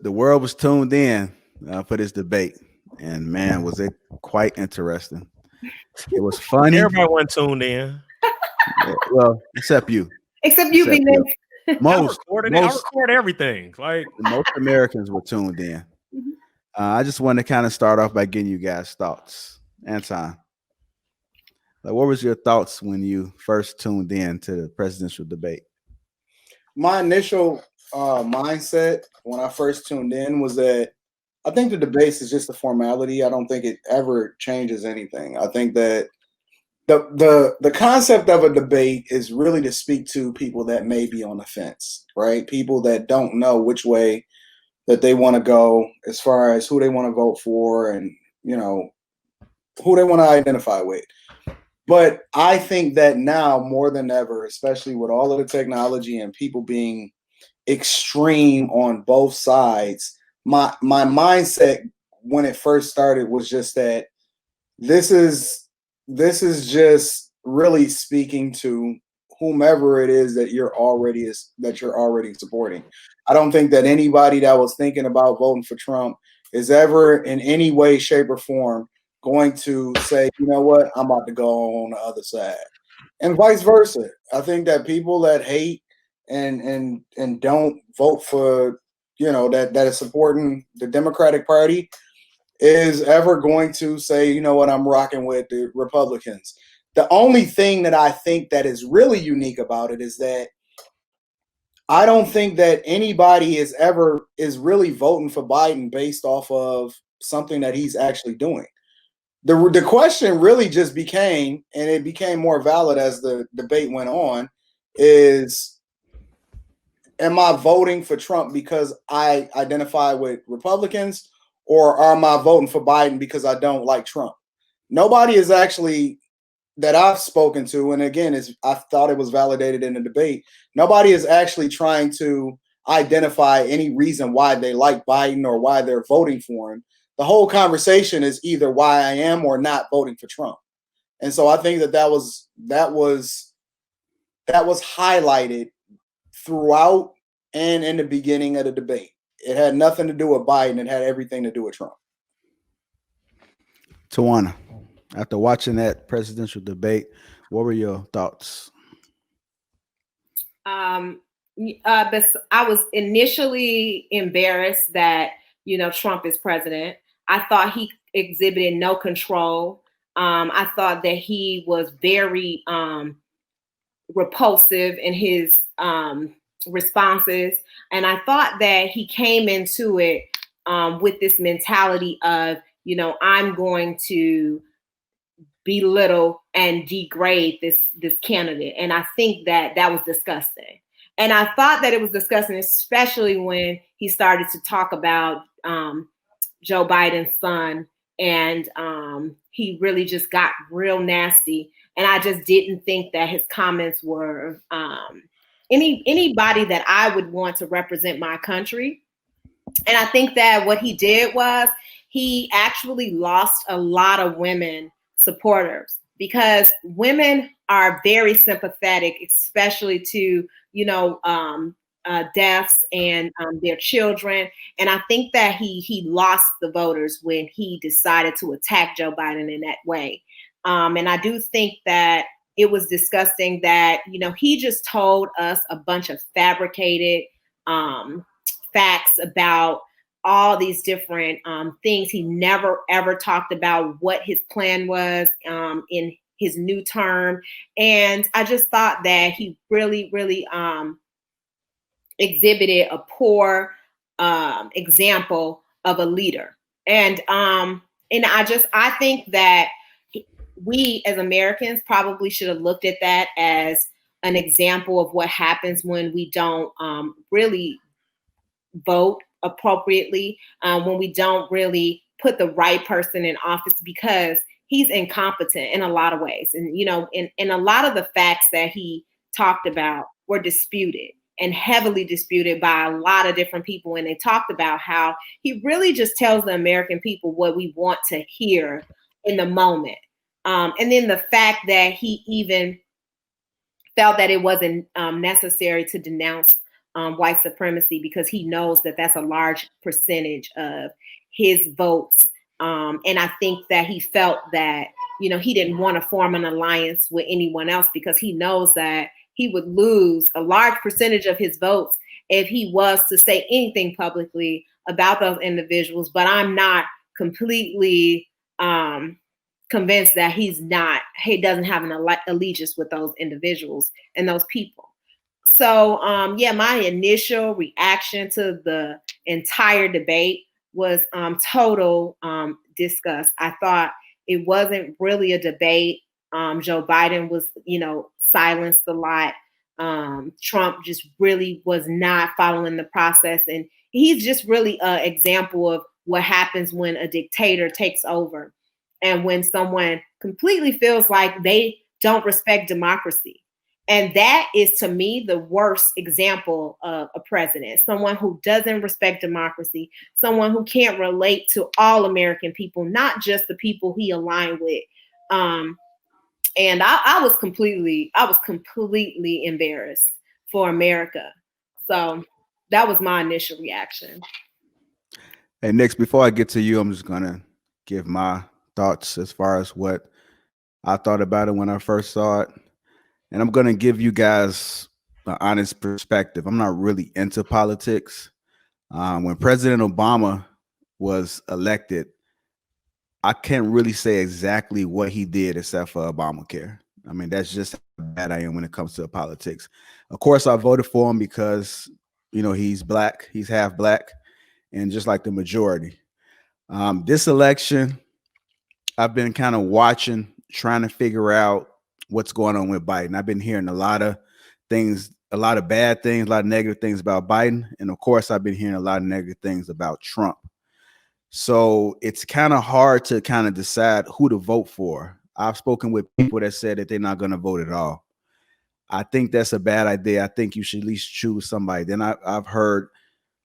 the world was tuned in for this debate, and man, was it quite interesting. It was funny. Everybody wasn't tuned in. Well, except you. Except you, Except be you. next. Most, I record everything. Like most Americans were tuned in. I just wanted to kind of start off by getting you guys' thoughts. Anton, like, what was your thoughts when you first tuned in to the presidential debate? My initial mindset when I first tuned in was that I think the debates is just a formality. I don't think it ever changes anything. I think that the concept of a debate is really to speak to people that may be on the fence, right? People that don't know which way that they want to go as far as who they want to vote for and, you know, who they want to identify with. But I think that now more than ever, especially with all of the technology and people being extreme on both sides, my mindset when it first started was just that this is just really speaking to whomever it is that you're already supporting. I don't think that anybody that was thinking about voting for Trump is ever in any way, shape, or form going to say, you know what, I'm about to go on the other side. And vice versa. I think that people that hate and don't vote for, you know, that is supporting the Democratic Party is ever going to say, you know what, I'm rocking with the Republicans. The only thing that I think that is really unique about it is that I don't think that anybody is really voting for Biden based off of something that he's actually doing. The question really just became, and it became more valid as the debate went on, is am I voting for Trump because I identify with Republicans, or am I voting for Biden because I don't like Trump? Nobody is actually, that I've spoken to, and again, I thought it was validated in the debate, nobody is actually trying to identify any reason why they like Biden or why they're voting for him. The whole conversation is either why I am or not voting for Trump. And so I think that was highlighted throughout and in the beginning of the debate. It had nothing to do with Biden. It had everything to do with Trump. Tawana, after watching that presidential debate, what were your thoughts? But I was initially embarrassed that, you know, Trump is president. I thought he exhibited no control. I thought that he was very repulsive in his responses. And I thought that he came into it with this mentality of, you know, I'm going to belittle and degrade this candidate. And I think that was disgusting. And I thought that it was disgusting, especially when he started to talk about Joe Biden's son. And he really just got real nasty. And I just didn't think that his comments were anybody that I would want to represent my country. And I think that what he did was he actually lost a lot of women supporters, because women are very sympathetic, especially to, you know, deaths and their children. And I think that he lost the voters when he decided to attack Joe Biden in that way. And I do think that it was disgusting that, you know, he just told us a bunch of fabricated facts about all these different things. He never, ever talked about what his plan was in his new term. And I just thought that he really, really exhibited a poor example of a leader. And I think that we as Americans probably should have looked at that as an example of what happens when we don't really vote appropriately, when we don't really put the right person in office, because he's incompetent in a lot of ways. And, you know, in a lot of the facts that he talked about were disputed and heavily disputed by a lot of different people. And they talked about how he really just tells the American people what we want to hear in the moment. And then the fact that he even felt that it wasn't necessary to denounce white supremacy, because he knows that that's a large percentage of his votes. And I think that he felt that, he didn't want to form an alliance with anyone else, because he knows that he would lose a large percentage of his votes if he was to say anything publicly about those individuals. But I'm not completely convinced that he doesn't have an allegiance with those individuals and those people. So, my initial reaction to the entire debate was total disgust. I thought it wasn't really a debate. Joe Biden was, silenced a lot. Trump just really was not following the process. And he's just really an example of what happens when a dictator takes over and when someone completely feels like they don't respect democracy. And that is, to me, the worst example of a president, someone who doesn't respect democracy, someone who can't relate to all American people, not just the people he aligned with. And I was completely embarrassed for America. So that was my initial reaction. Hey, Nix, before I get to you, I'm just going to give my thoughts as far as what I thought about it when I first saw it. And I'm going to give you guys an honest perspective. I'm not really into politics. When President Obama was elected, I can't really say exactly what he did except for Obamacare. I mean, that's just how bad I am when it comes to politics. Of course, I voted for him because, he's black, he's half black, and just like the majority. This election, I've been kind of watching, trying to figure out what's going on with Biden. I've been hearing a lot of things, a lot of bad things, a lot of negative things about Biden. And of course, I've been hearing a lot of negative things about Trump. So it's kind of hard to kind of decide who to vote for. I've spoken with people that said that they're not going to vote at all. I think that's a bad idea. I think you should at least choose somebody. Then I've heard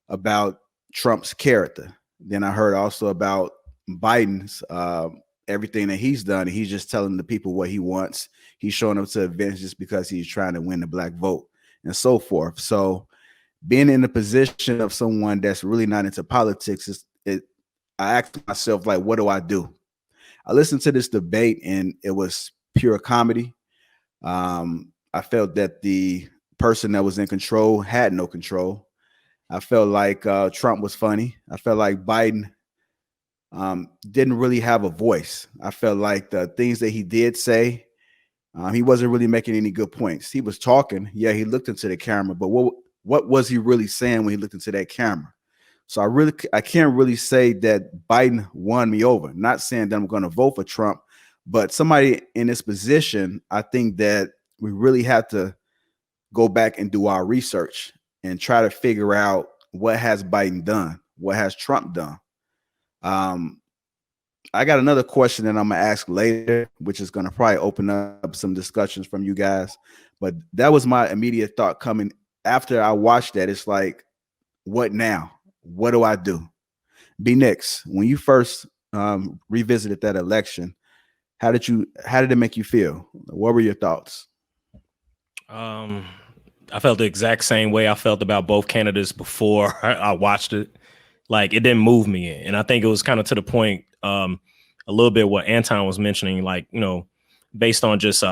about Trump's character. Then I heard also about Biden's everything that he's done. And he's just telling the people what he wants. He's showing up to events just because he's trying to win the black vote and so forth. So being in the position of someone that's really not into politics, I asked myself, like, what do I do? I listened to this debate and it was pure comedy. I felt that the person that was in control had no control. I felt like Trump was funny. I felt like Biden didn't really have a voice. I felt like the things that he did say, he wasn't really making any good points. He was talking. Yeah, he looked into the camera, but what was he really saying when he looked into that camera? So I can't really say that Biden won me over. Not saying that I'm going to vote for Trump, but somebody in this position, I think that we really have to go back and do our research and try to figure out what has Biden done, what has Trump done. I got another question that I'm gonna ask later, which is gonna probably open up some discussions from you guys. But that was my immediate thought coming after I watched that. It's like, what now? What do I do? B Nix, when you first revisited that election, how did it make you feel? What were your thoughts? I felt the exact same way I felt about both candidates before I watched it. Like, it didn't move me. And I think it was kind of to the point, a little bit what Anton was mentioning, like, based on just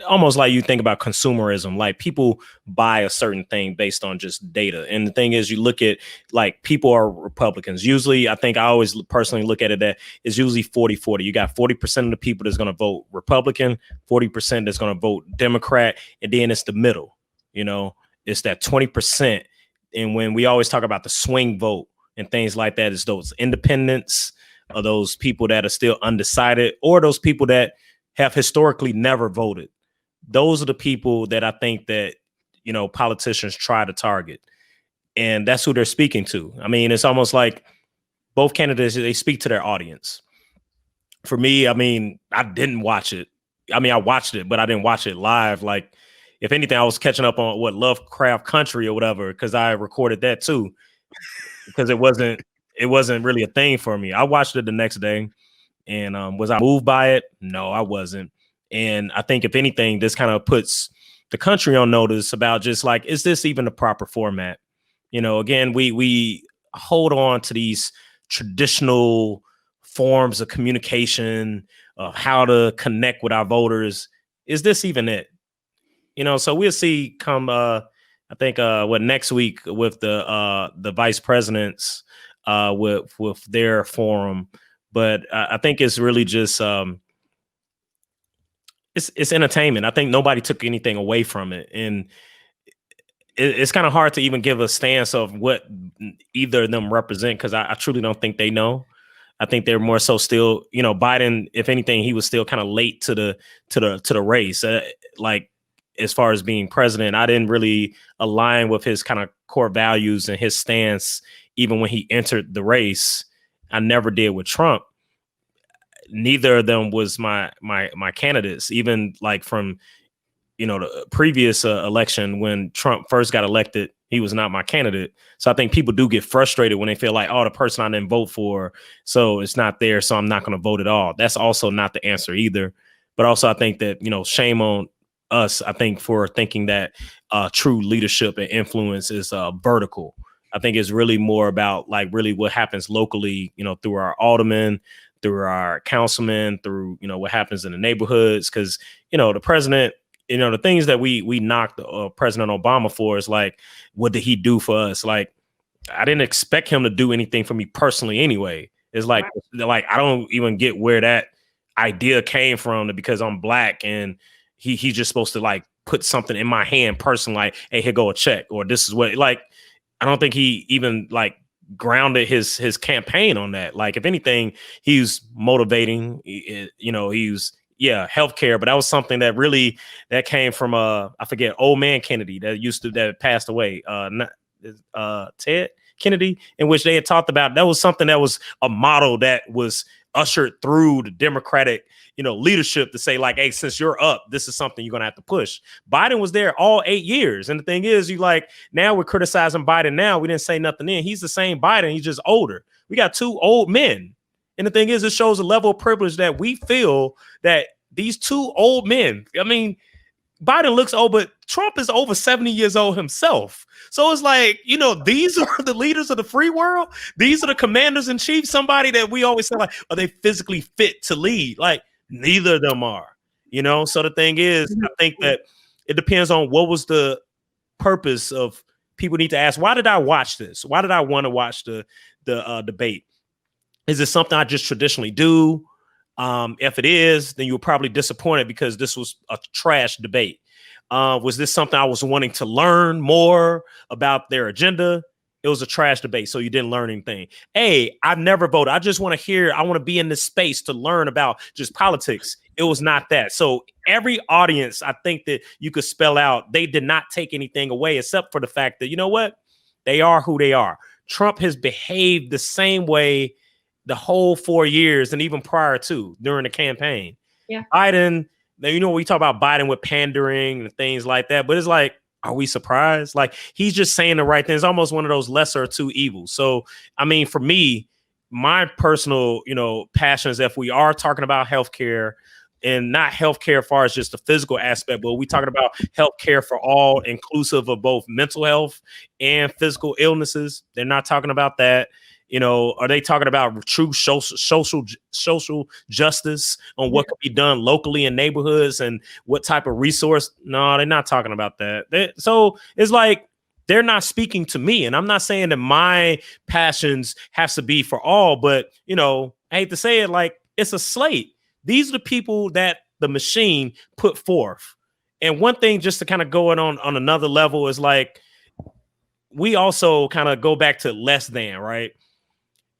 almost like you think about consumerism, like people buy a certain thing based on just data. And the thing is, you look at, like, people are Republicans. Usually, I think I always personally look at it that it's usually 40-40. You got 40% of the people that's going to vote Republican, 40% that's going to vote Democrat, and then it's the middle. It's that 20%. And when we always talk about the swing vote and things like that, it's those independents, or those people that are still undecided, or those people that have historically never voted. Those are the people that I think that, politicians try to target. And that's who they're speaking to. I mean, it's almost like both candidates, they speak to their audience. For me, I mean, I didn't watch it. I mean, I watched it, but I didn't watch it live. Like, if anything, I was catching up on what Lovecraft Country or whatever, because I recorded that too, because it wasn't really a thing for me. I watched it the next day, and was I moved by it? No, I wasn't. And I think, if anything, this kind of puts the country on notice about just like, is this even the proper format? You know, again, we hold on to these traditional forms of communication of how to connect with our voters. Is this even it? You know, so we'll see come I think what next week with the vice presidents with their forum. But I think it's really just it's entertainment. I think nobody took anything away from it, and it's kind of hard to even give a stance of what either of them represent, because I truly don't think they know. I think they're more so still, you know, Biden, if anything, he was still kind of late to the race. Like, as far as being president, I didn't really align with his kind of core values and his stance even when he entered the race. I never did with Trump. Neither of them was my candidates, even like from, you know, the previous election when Trump first got elected, he was not my candidate. So I think people do get frustrated when they feel like, oh, the person I didn't vote for, so it's not there, so I'm not going to vote at all. That's also not the answer either. But also, I think that, you know, shame on us, I think, for thinking that true leadership and influence is vertical. I think it's really more about like really what happens locally, you know, through our aldermen, through our councilmen, through, you know, what happens in the neighborhoods. Because, you know, the president, you know, the things that we knocked President Obama for is like, what did he do for us? Like, I didn't expect him to do anything for me personally anyway. It's like, I don't even get where that idea came from, because I'm black and he's just supposed to like put something in my hand personally, like, hey, here go a check, or this is what, like, I don't think he even like grounded his campaign on that. Like, if anything, he's motivating, you know, healthcare, but that was something that really that came from I forget, old man Kennedy that passed away, Ted Kennedy, in which they had talked about. That was something that was a model that was ushered through the Democratic, you know, leadership to say like, hey, since you're up, this is something you're gonna have to push. Biden was there all 8 years, and the thing is, you like, now we're criticizing Biden. Now we didn't say nothing then. He's the same Biden, he's just older. We got two old men. And the thing is, it shows a level of privilege that we feel that these two old men, I mean, Biden looks old, but Trump is over 70 years old himself. So it's like, you know, these are the leaders of the free world. These are the commanders in chief. Somebody that we always say, like, are they physically fit to lead? Like, neither of them are, you know? So the thing is, I think that it depends on what was the purpose of. People need to ask, why did I watch this? Why did I want to watch the debate? Is it something I just traditionally do? If it is, then you were probably disappointed because this was a trash debate. Was this something I was wanting to learn more about their agenda? It was a trash debate, so you didn't learn anything. Hey, I've never voted. I just want to hear, I want to be in this space to learn about just politics. It was not that. So every audience, I think that you could spell out, they did not take anything away except for the fact that, you know what? They are who they are. Trump has behaved the same way the whole 4 years and even prior to during the campaign. Yeah. Biden, now, you know, we talk about Biden with pandering and things like that, but it's like, are we surprised? Like, he's just saying the right thing. It's almost one of those lesser of two evils. So, I mean, for me, my personal, you know, passion is if we are talking about healthcare, and not healthcare as far as just the physical aspect, but we talking about healthcare for all, inclusive of both mental health and physical illnesses. They're not talking about that. You know, are they talking about true social justice on what could be done locally in neighborhoods and what type of resource? No, they're not talking about that. So it's like they're not speaking to me. And I'm not saying that my passions has to be for all, but, you know, I hate to say it, like, it's a slate. These are the people that the machine put forth. And one thing just to kind of go on another level is like, we also kind of go back to less than, right?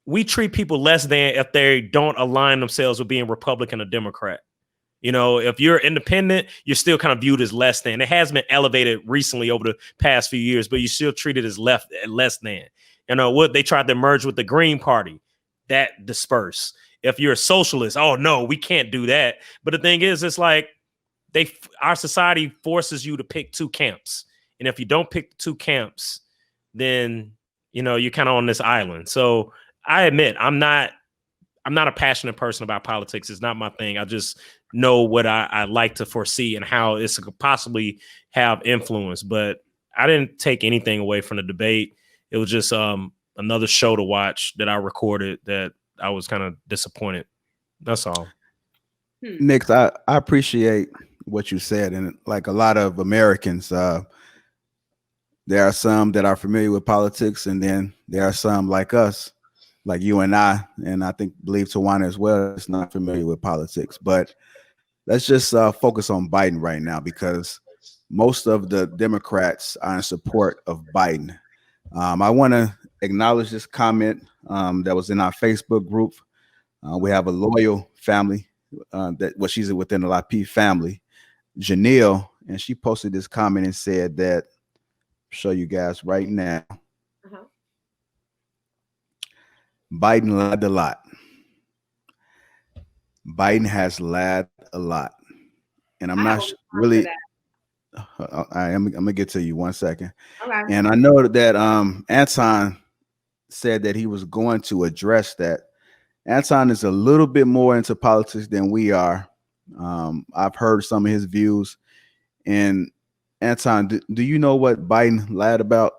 We treat people less than if they don't align themselves with being Republican or Democrat. You know, if you're independent, you're still kind of viewed as less than. It has been elevated recently over the past few years, but you're still treated as less than. You know, what they tried to merge with the Green Party, that dispersed. If you're a socialist, oh no, we can't do that. But the thing is, it's like our society forces you to pick two camps. And if you don't pick the two camps, then, you know, you're kind of on this island. So I admit, I'm not I'm not a passionate person about politics. It's not my thing. I just know what I like to foresee and how it could possibly have influence. But I didn't take anything away from the debate. It was just another show to watch that I recorded that I was kind of disappointed. That's all. Nick, I appreciate what you said. And like a lot of Americans, there are some that are familiar with politics, and then there are some like us, like you and I believe Tawana as well, is not familiar with politics. But let's just focus on Biden right now, because most of the Democrats are in support of Biden. I want to acknowledge this comment that was in our Facebook group. We have a loyal family she's within the Lapeef family, Janelle, and she posted this comment and said that, show you guys right now. Biden lied a lot. Biden has lied a lot, and I'm not really. I'm gonna get to you 1 second. Okay. And I know that Anton said that he was going to address that. Anton is a little bit more into politics than we are. I've heard some of his views. And Anton, do you know what Biden lied about?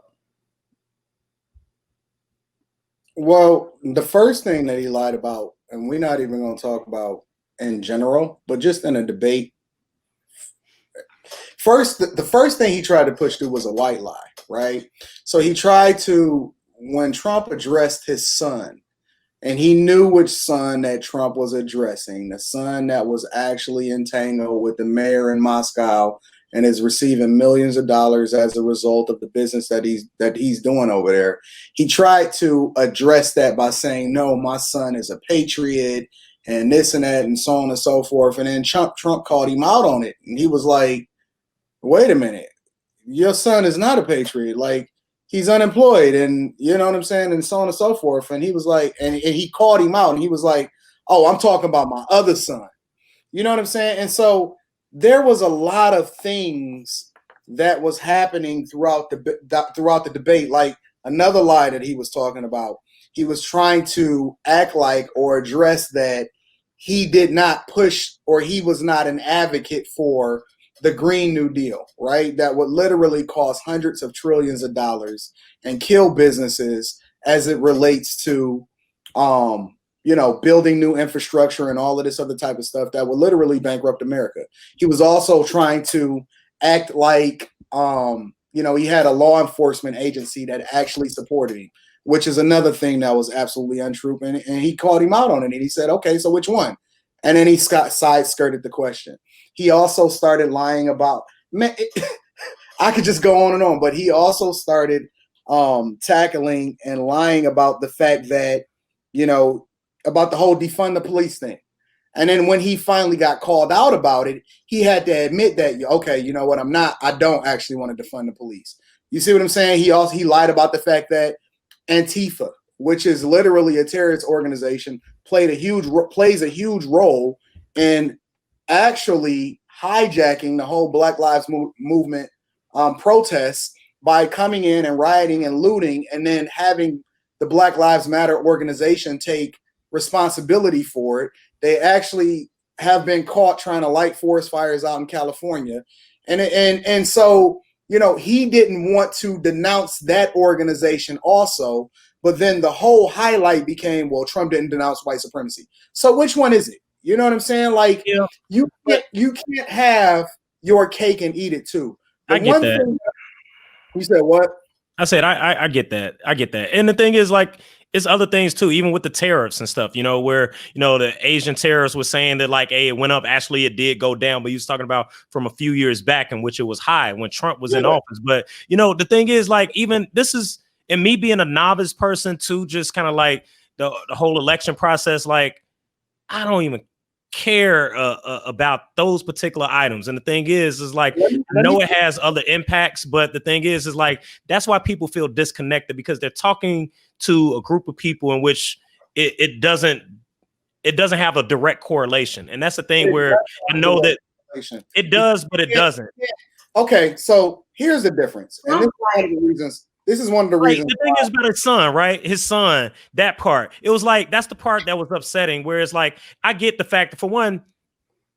Well, the first thing that he lied about, and we're not even going to talk about in general, but just in a debate. First, the first thing he tried to push through was a white lie, right? So he tried to, when Trump addressed his son, and he knew which son that Trump was addressing, the son that was actually entangled with the mayor in Moscow and is receiving millions of dollars as a result of the business that he's doing over there. He tried to address that by saying, no, my son is a patriot and this and that and so on and so forth. And then Trump called him out on it. And he was like, wait a minute, your son is not a patriot. Like, he's unemployed, and you know what I'm saying, and so on and so forth. And he was like, and he called him out, and he was like, oh, I'm talking about my other son. You know what I'm saying? And so there was a lot of things that was happening throughout the debate. Like another lie that he was talking about, he was trying to act like or address that he did not push, or he was not an advocate for the Green New Deal, right? That would literally cost hundreds of trillions of dollars and kill businesses as it relates to, building new infrastructure and all of this other type of stuff that would literally bankrupt America. He was also trying to act like, he had a law enforcement agency that actually supported him, which is another thing that was absolutely untrue. And he called him out on it. And he said, okay, so which one? And then he side-skirted the question. He also started lying about, I could just go on and on, but he also started tackling and lying about the fact that, about the whole defund the police thing. And then when he finally got called out about it, he had to admit that, okay, you know what, I don't actually want to defund the police. You see what I'm saying? He lied about the fact that Antifa, which is literally a terrorist organization, plays a huge role in actually hijacking the whole Black Lives Movement protests by coming in and rioting and looting, and then having the Black Lives Matter organization take responsibility for it. They actually have been caught trying to light forest fires out in California. And so, he didn't want to denounce that organization also, but then the whole highlight became, well, Trump didn't denounce white supremacy. So which one is it? You know what I'm saying? Like, yeah. you can't have your cake and eat it too. I get that. You said what? I said I get that. I get that. And the thing is, like, it's other things too, even with the tariffs and stuff, where, the Asian tariffs was saying that, like, hey, it went up. Actually, it did go down. But he was talking about from a few years back in which it was high when Trump was in office. But, the thing is, like, even this is, and me being a novice person too, just kind of like the whole election process, like, I don't even care about those particular items. And the thing is like, I know it has other impacts, but the thing is like, that's why people feel disconnected, because they're talking to a group of people in which it doesn't have a direct correlation. And that's the thing where I know that it does, but it doesn't. Okay, so here's the difference. And this is one of the reasons This is one of the Like, reasons. the thing is about his son, right? His son, that part. It was like, that's the part that was upsetting, where it's like, I get the fact that, for one,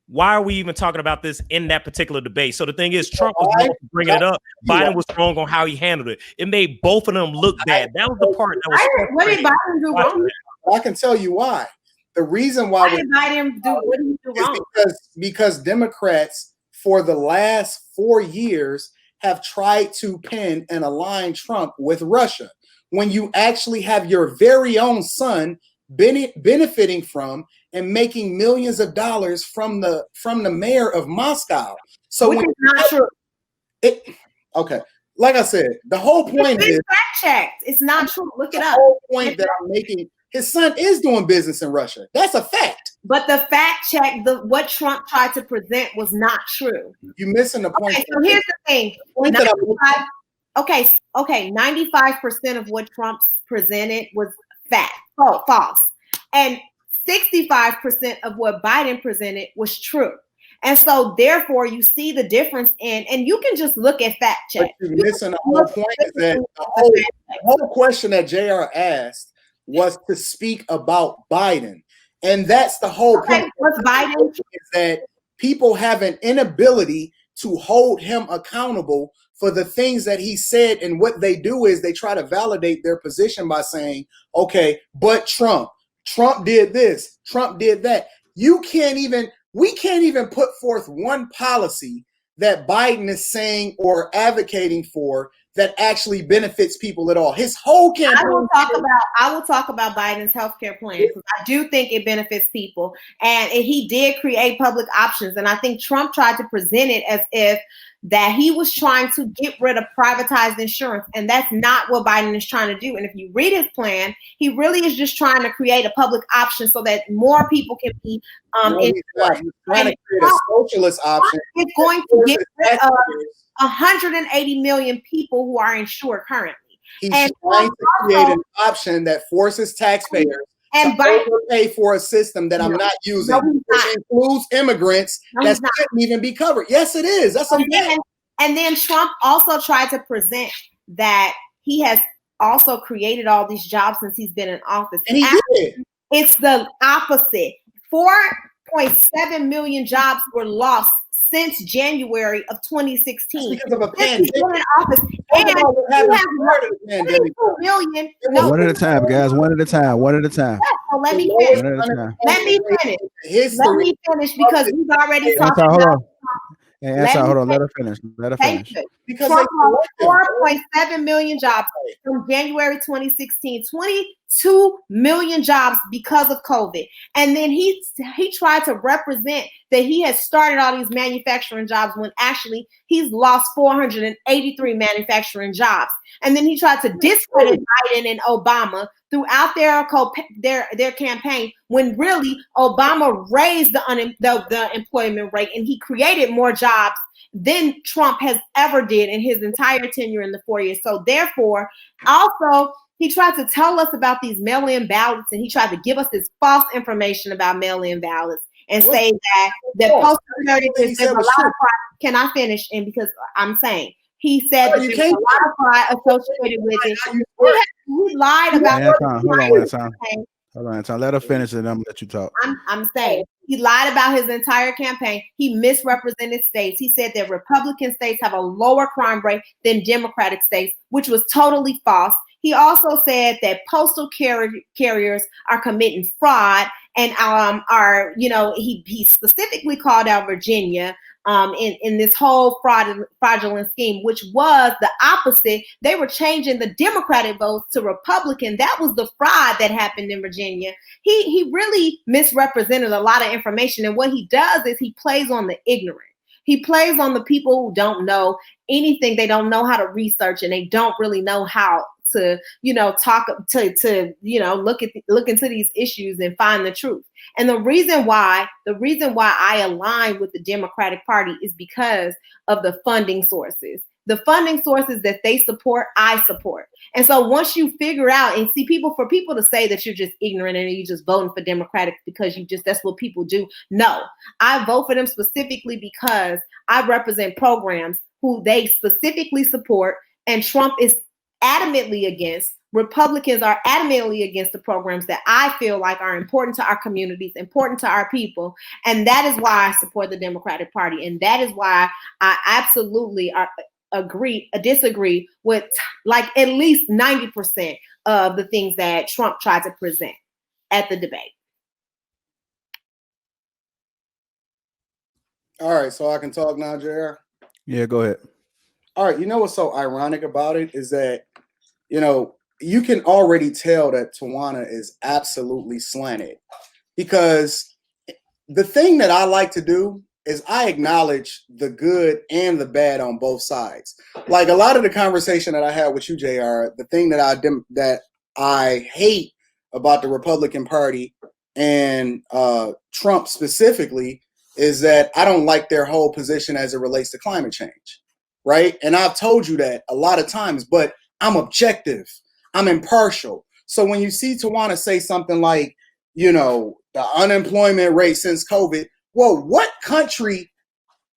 why are we even talking about this in that particular debate? So the thing is, Trump was wrong for bringing it up. Biden was wrong on how he handled it. It made both of them look bad. That was the part that was. What did Biden do wrong? I can tell you why. The reason why did Biden do what did he do wrong? Because Democrats for the last 4 years have tried to pin and align Trump with Russia. When you actually have your very own son benefiting from and making millions of dollars from the mayor of Moscow. So which is not true. Okay. Like I said, the whole point is fact checked. It's not true. Look it up. The whole point that I'm making, his son is doing business in Russia. That's a fact. But the fact check, what Trump tried to present was not true. You're missing the point. Okay, so here's the thing. 95% of what Trump presented was false. And 65% of what Biden presented was true. And so therefore you see the difference and you can just look at fact check. But you're missing the whole point is that the whole question that JR asked was to speak about Biden. And that's the whole point. What's Biden? Is that people have an inability to hold him accountable for the things that he said. And what they do is they try to validate their position by saying, okay, but Trump did this, Trump did that. We can't even put forth one policy that Biden is saying or advocating for that actually benefits people at all. His whole campaign. I will talk about Biden's healthcare plan because I do think it benefits people, and he did create public options. And I think Trump tried to present it as if that he was trying to get rid of privatized insurance, and that's not what Biden is trying to do. And if you read his plan, he really is just trying to create a public option so that more people can be insured. He's trying to create a socialist option. It's going to get rid of 180 million people who are insured currently. He's trying to create an option that forces taxpayers to pay for a system that I'm not using, which includes immigrants that shouldn't even be covered. Yes, it is. That's okay. And then Trump also tried to present that he has also created all these jobs since he's been in office. And he did. It's the opposite. 4.7 million jobs were lost since January of 2016. That's because of a pandemic. In office, and he has 22 million. One at a time, guys. One at a time. So let me finish. Because we've already talked about. Hold on. Let her finish. Because Trump lost 4.7 million jobs from January 2016, 22 million jobs because of COVID. And then he tried to represent that he has started all these manufacturing jobs when actually he's lost 483 manufacturing jobs. And then he tried to discredit Biden and Obama throughout their campaign, when really Obama raised the employment rate and he created more jobs than Trump has ever did in his entire tenure in the 4 years. So therefore, also he tried to tell us about these mail-in ballots, and he tried to give us this false information about mail-in ballots and say that postal security there's a lot of fraud. Can I finish? And because I'm saying he said that there's a lot of fraud associated with it. He lied about Hold on, Anton. Let her finish and I'm gonna let you talk. I'm saying he lied about his entire campaign. He misrepresented states. He said that Republican states have a lower crime rate than Democratic states, which was totally false. He also said that postal carriers are committing fraud and he specifically called out Virginia in this whole fraudulent scheme, which was the opposite. They were changing the Democratic votes to Republican. That was the fraud that happened in Virginia. He really misrepresented a lot of information. And what he does is he plays on the ignorant. He plays on the people who don't know anything. They don't know how to research, and they don't really know how to, look into these issues and find the truth. And the reason why I align with the Democratic Party is because of the funding sources. The funding sources that they support, I support. And so once you figure out and see for people to say that you're just ignorant and you're just voting for Democratic because that's what people do. No, I vote for them specifically because I represent programs who they specifically support, and Trump is adamantly against. Republicans are adamantly against the programs that I feel like are important to our communities, important to our people. And that is why I support the Democratic Party. And that is why I absolutely disagree with like at least 90% of the things that Trump tried to present at the debate. All right, so I can talk now, JR? Yeah, go ahead. All right, you know what's so ironic about it is that, you can already tell that Tawana is absolutely slanted, because the thing that I like to do is I acknowledge the good and the bad on both sides. Like a lot of the conversation that I had with you, JR, the thing that I hate about the Republican Party and Trump specifically is that I don't like their whole position as it relates to climate change, right? And I've told you that a lot of times, but I'm objective. I'm impartial. So when you see Tawana say something like, the unemployment rate since COVID, well, what country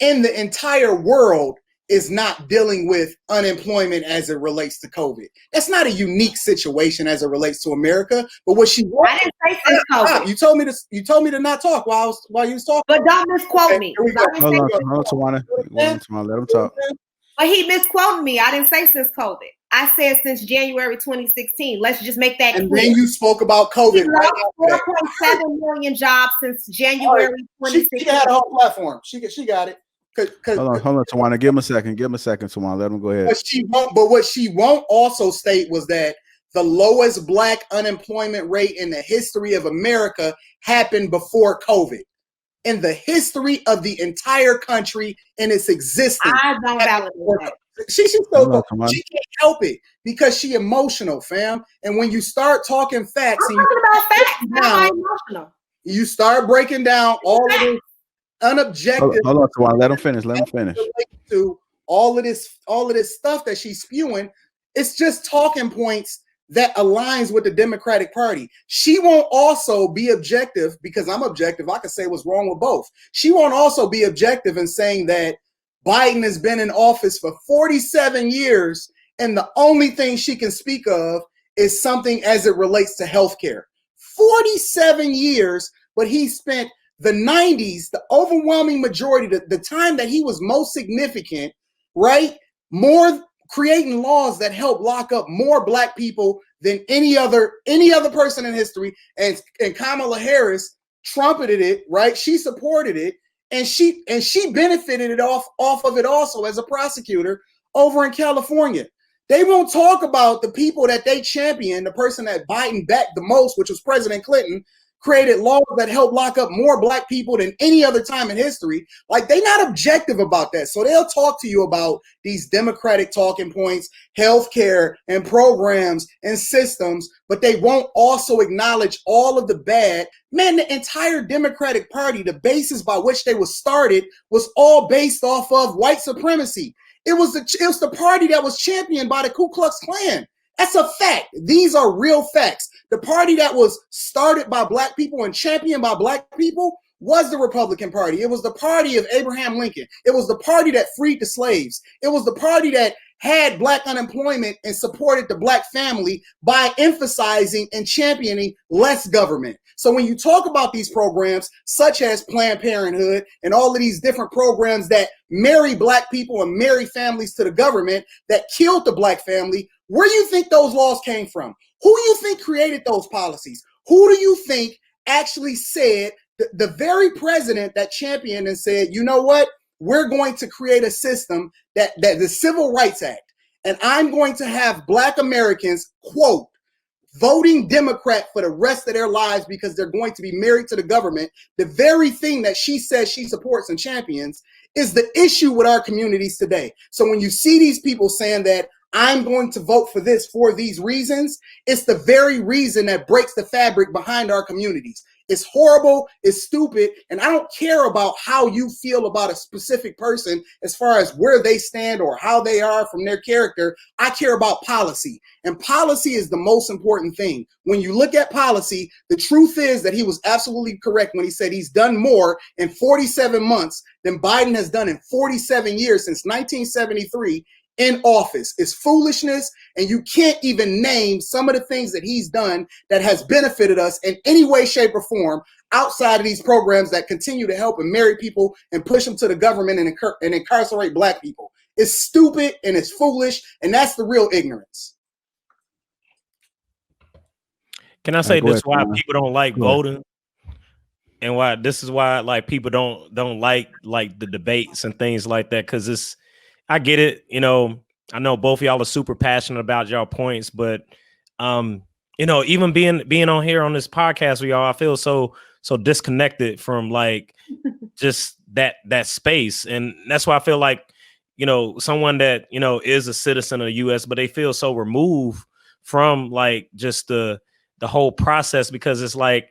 in the entire world is not dealing with unemployment as it relates to COVID? That's not a unique situation as it relates to America. But what she I didn't say since COVID. You told me to not talk while you was talking. But don't misquote me. Hold on, Tawana. Let him talk. But he misquoted me. I didn't say since COVID. I said since January 2016. Let's just make that and clear. then you spoke about COVID. We lost 4.7 million jobs since January 2016. She had a whole platform. She got it. Hold on, Tawana. Give him a second, Tawana. Let him go ahead. But what she won't also state was that the lowest Black unemployment rate in the history of America happened before COVID. In the history of the entire country in its existence. I don't validate that. She can't help it because she emotional, fam. And when you start talking facts, I'm talking about facts. How am I emotional? You start breaking down all of this unobjective. Hold on, Tawana. Let him finish. To all of this stuff that she's spewing, it's just talking points that aligns with the Democratic Party. She won't also be objective, because I'm objective. I could say what's wrong with both. She won't also be objective in saying that Biden has been in office for 47 years, and the only thing she can speak of is something as it relates to healthcare. 47 years, but he spent the 90s, the overwhelming majority, the time that he was most significant, right? More creating laws that help lock up more Black people than any other person in history. And Kamala Harris trumpeted it, right? She supported it, and she benefited it off of it also as a prosecutor over in California. They won't talk about the people that they champion. The person that Biden backed the most, which was President Clinton, created laws that help lock up more Black people than any other time in history. Like, they're not objective about that. So they'll talk to you about these Democratic talking points, healthcare and programs and systems, but they won't also acknowledge all of the bad. Man, the entire Democratic Party, the basis by which they was started was all based off of white supremacy. It was the party that was championed by the Ku Klux Klan. That's a fact. These are real facts. The party that was started by Black people and championed by Black people was the Republican Party. It was the party of Abraham Lincoln. It was the party that freed the slaves. It was the party that had Black unemployment and supported the Black family by emphasizing and championing less government. So when you talk about these programs, such as Planned Parenthood and all of these different programs that marry Black people and marry families to the government that killed the Black family, where do you think those laws came from? Who do you think created those policies? Who do you think actually said, the very president that championed and said, you know what? We're going to create a system that the Civil Rights Act, and I'm going to have Black Americans, quote, voting Democrat for the rest of their lives because they're going to be married to the government. The very thing that she says she supports and champions is the issue with our communities today. So when you see these people saying that I'm going to vote for this for these reasons, it's the very reason that breaks the fabric behind our communities. It's horrible, it's stupid, and I don't care about how you feel about a specific person as far as where they stand or how they are from their character. I care about policy, and policy is the most important thing. When you look at policy, the truth is that he was absolutely correct when he said he's done more in 47 months than Biden has done in 47 years since 1973. in office is foolishness, and you can't even name some of the things that he's done that has benefited us in any way, shape, or form outside of these programs that continue to help and marry people and push them to the government and incarcerate Black people. It's stupid and it's foolish, and that's the real ignorance. Can I say this? Why people don't like voting, and why this is why like people don't like the debates and things like that? Because it's, I get it. You know, I know both of y'all are super passionate about y'all points, but you know, even being on here on this podcast with y'all, I feel so disconnected from like just that space, and that's why I feel like, you know, someone that, you know, is a citizen of the U.S., but they feel so removed from like just the whole process, because it's like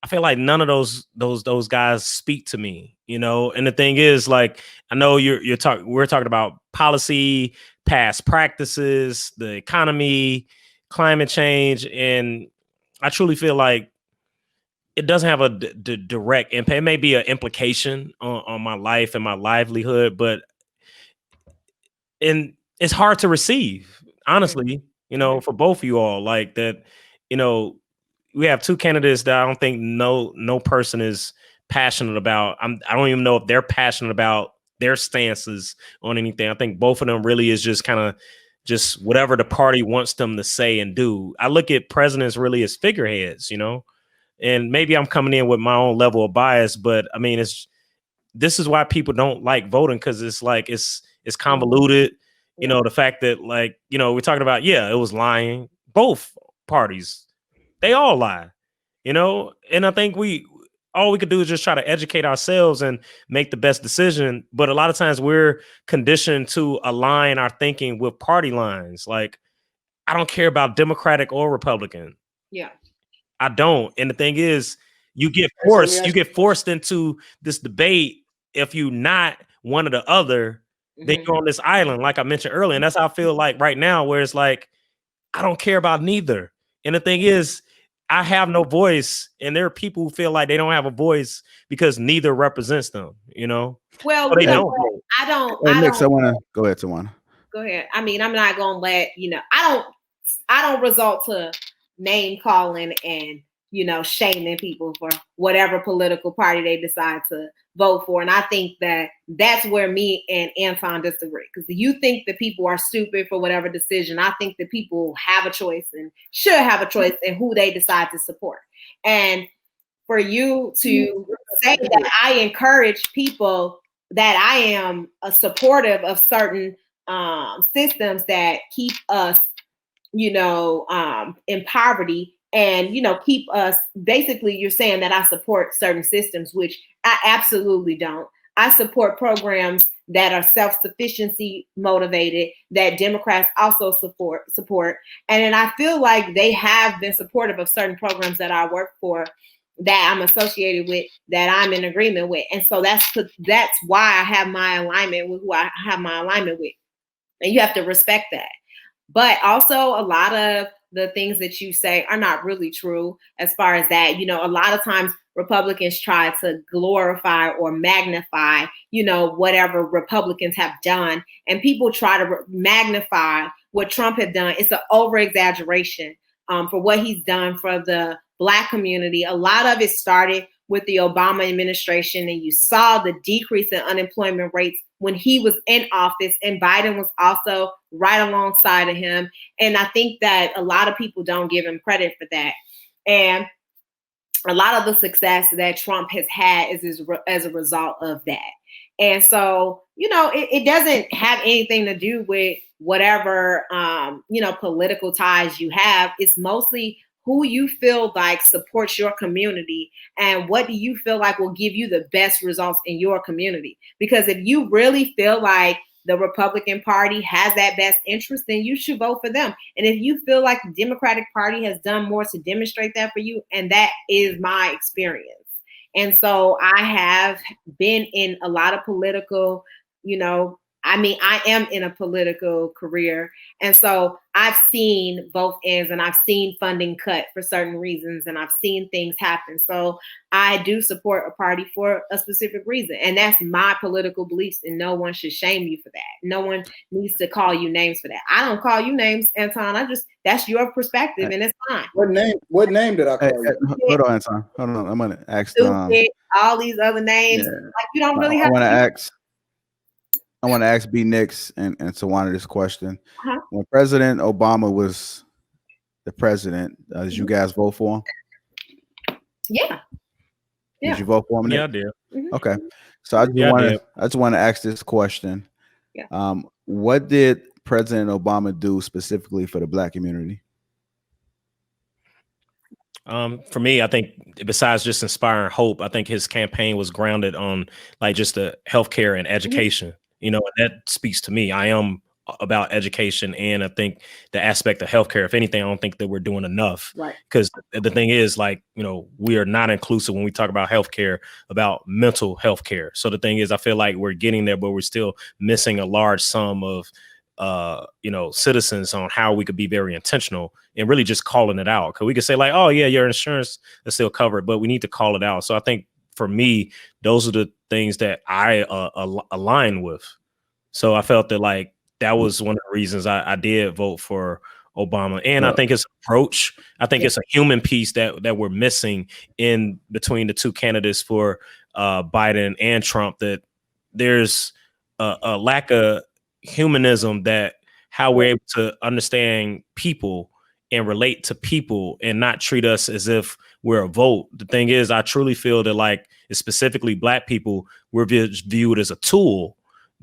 I feel like none of those guys speak to me, you know. And the thing is, like, I know we're talking about policy, past practices, the economy, climate change, and I truly feel like it doesn't have a direct impact. It may be an implication on my life and my livelihood, but it's hard to receive, honestly, you know, for both of you all. Like that, you know, we have two candidates that I don't think no person is passionate about. I don't even know if they're passionate about their stances on anything. I think both of them really is just kind of just whatever the party wants them to say and do. I look at presidents really as figureheads, you know, and maybe I'm coming in with my own level of bias, but I mean, this is why people don't like voting, because it's like it's convoluted. You know, the fact that, like, you know, we're talking about, it was lying. Both parties, they all lie, you know, and I think all we could do is just try to educate ourselves and make the best decision. But a lot of times we're conditioned to align our thinking with party lines. Like, I don't care about Democratic or Republican. Yeah. I don't. And the thing is, you get forced into this debate. If you're not one or the other, then you're on this island, like I mentioned earlier. And that's how I feel like right now, where it's like, I don't care about neither. And the thing is, I have no voice, and there are people who feel like they don't have a voice because neither represents them, you know? Well, so you know, I don't. I want to go ahead, Tawana. Go ahead. I mean, I'm not going to let, you know, I don't resort to name calling and, you know, shaming people for whatever political party they decide to vote for. And I think that that's where me and Anton disagree. Because you think that people are stupid for whatever decision. I think that people have a choice and should have a choice in who they decide to support. And for you to say that I encourage people, that I am a supportive of certain systems that keep us, you know, in poverty, and, you know, keep us, basically you're saying that I support certain systems, which I absolutely don't. I support programs that are self-sufficiency motivated, that Democrats also support. And then I feel like they have been supportive of certain programs that I work for, that I'm associated with, that I'm in agreement with. And so that's why I have my alignment with who I have my alignment with. And you have to respect that. But also, a lot of the things that you say are not really true as far as that. You know, a lot of times Republicans try to glorify or magnify, you know, whatever Republicans have done. And people try to magnify what Trump had done. It's an over exaggeration for what he's done for the Black community. A lot of it started with the Obama administration, and you saw the decrease in unemployment rates when he was in office, and Biden was also right alongside of him. And I think that a lot of people don't give him credit for that. And a lot of the success that Trump has had is as a result of that. And so, you know, it doesn't have anything to do with whatever, you know, political ties you have. It's mostly who you feel like supports your community, and what do you feel like will give you the best results in your community. Because if you really feel like the Republican Party has that best interest, then you should vote for them. And if you feel like the Democratic Party has done more to demonstrate that for you, and that is my experience. And so I have been in a lot of political, you know, I mean, I am in a political career. And so I've seen both ends, and I've seen funding cut for certain reasons, and I've seen things happen. So I do support a party for a specific reason. And that's my political beliefs. And no one should shame you for that. No one needs to call you names for that. I don't call you names, Anton. That's your perspective, and it's fine. What name did I call you? Hold on, Anton. Hold on. I'm gonna ask all these other names. Yeah. Like, you don't really have I want to ask B Nix and Tawana this question. When President Obama was the president, did you guys vote for him? Yeah. Did you vote for him? Yeah, I did. Okay. So I just want to ask this question. Yeah. What did President Obama do specifically for the Black community? For me, I think besides just inspiring hope, I think his campaign was grounded on like just the healthcare and education. You know, that speaks to me. I am about education, and I think the aspect of healthcare, if anything, I don't think that we're doing enough. Right. Because the thing is, like, you know, we are not inclusive when we talk about healthcare, about mental health care. So the thing is, I feel like we're getting there, but we're still missing a large sum of you know, citizens on how we could be very intentional and really just calling it out. Because we could say like, oh yeah, your insurance is still covered, but we need to call it out. So I think for me, those are the things that I align with. So I felt that like that was one of the reasons I did vote for Obama. And I think his approach, I think it's a human piece that we're missing in between the two candidates for Biden and Trump, that there's a lack of humanism, that how we're able to understand people and relate to people and not treat us as if we're a vote. The thing is, I truly feel that like specifically Black people, we're viewed as a tool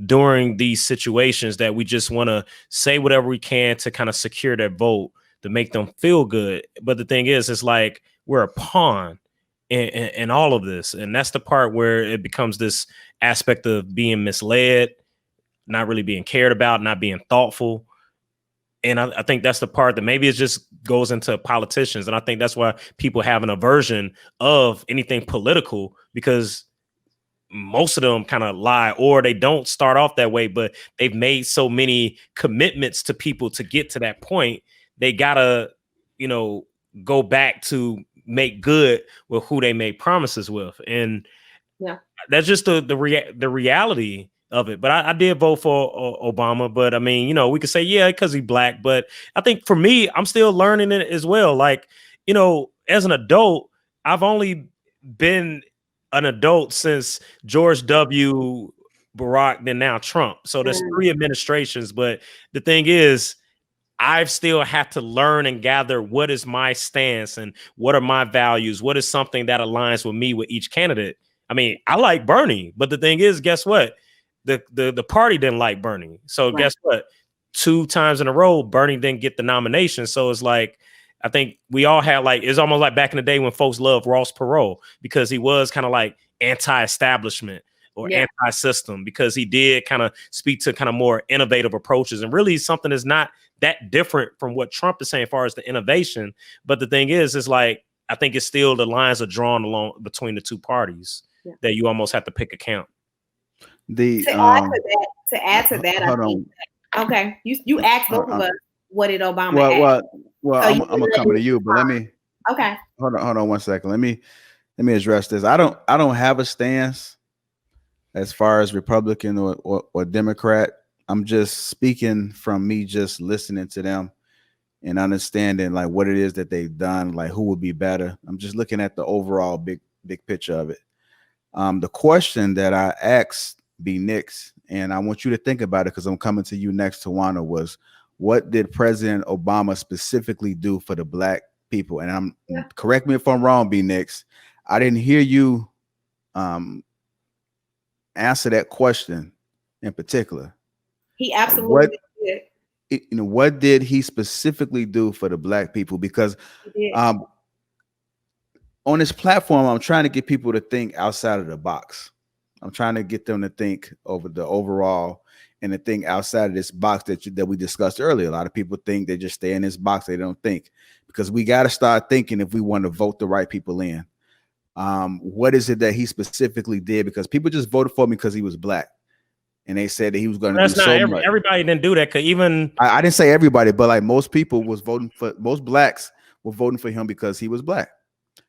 during these situations, that we just want to say whatever we can to kind of secure their vote, to make them feel good. But the thing is, it's like we're a pawn in all of this. And that's the part where it becomes this aspect of being misled, not really being cared about, not being thoughtful. And I think that's the part that maybe it just goes into politicians. And I think that's why people have an aversion of anything political, because most of them kind of lie, or they don't start off that way, but they've made so many commitments to people to get to that point. They gotta, you know, go back to make good with who they made promises with. And that's just the reality of it. But I did vote for Obama. But I mean, you know, we could say, yeah, because he's Black. But I think for me, I'm still learning it as well. Like, you know, as an adult, I've only been an adult since George W. Barack, then now Trump. So there's 3 administrations. But the thing is, I've still have to learn and gather what is my stance and what are my values. What is something that aligns with me with each candidate? I mean, I like Bernie, but the thing is, guess what? The party didn't like Bernie. So guess what? 2 times in a row, Bernie didn't get the nomination. So it's like, I think we all had like, it's almost like back in the day when folks loved Ross Perot, because he was kind of like anti-establishment or anti-system, because he did kind of speak to kind of more innovative approaches, and really something that's not that different from what Trump is saying as far as the innovation. But the thing is like, I think it's still the lines are drawn along between the two parties that you almost have to pick a camp. To add to that, I think, okay, you asked both of us, what did Obama ask? Well, I'm gonna come to you, but let me. Okay. Hold on 1 second. Let me address this. I don't have a stance as far as Republican or Democrat. I'm just speaking from me just listening to them and understanding like what it is that they've done, like who would be better. I'm just looking at the overall big picture of it. The question that I asked B Nix, and I want you to think about it because I'm coming to you next, Tawana, was what did President Obama specifically do for the Black people? And correct me if I'm wrong, B Nix, I didn't hear you answer that question in particular. He absolutely did. What did he specifically do for the Black people? Because on this platform, I'm trying to get people to think outside of the box. I'm trying to get them to think over the overall and to think outside of this box that we discussed earlier. A lot of people think they just stay in this box. They don't think, because we got to start thinking if we want to vote the right people in. What is it that he specifically did? Because people just voted for me because he was Black. and they said that he was going to do That's not so much. everybody didn't do that. Cause even I didn't say everybody, but like most people was voting for, most blacks were voting for him because he was black.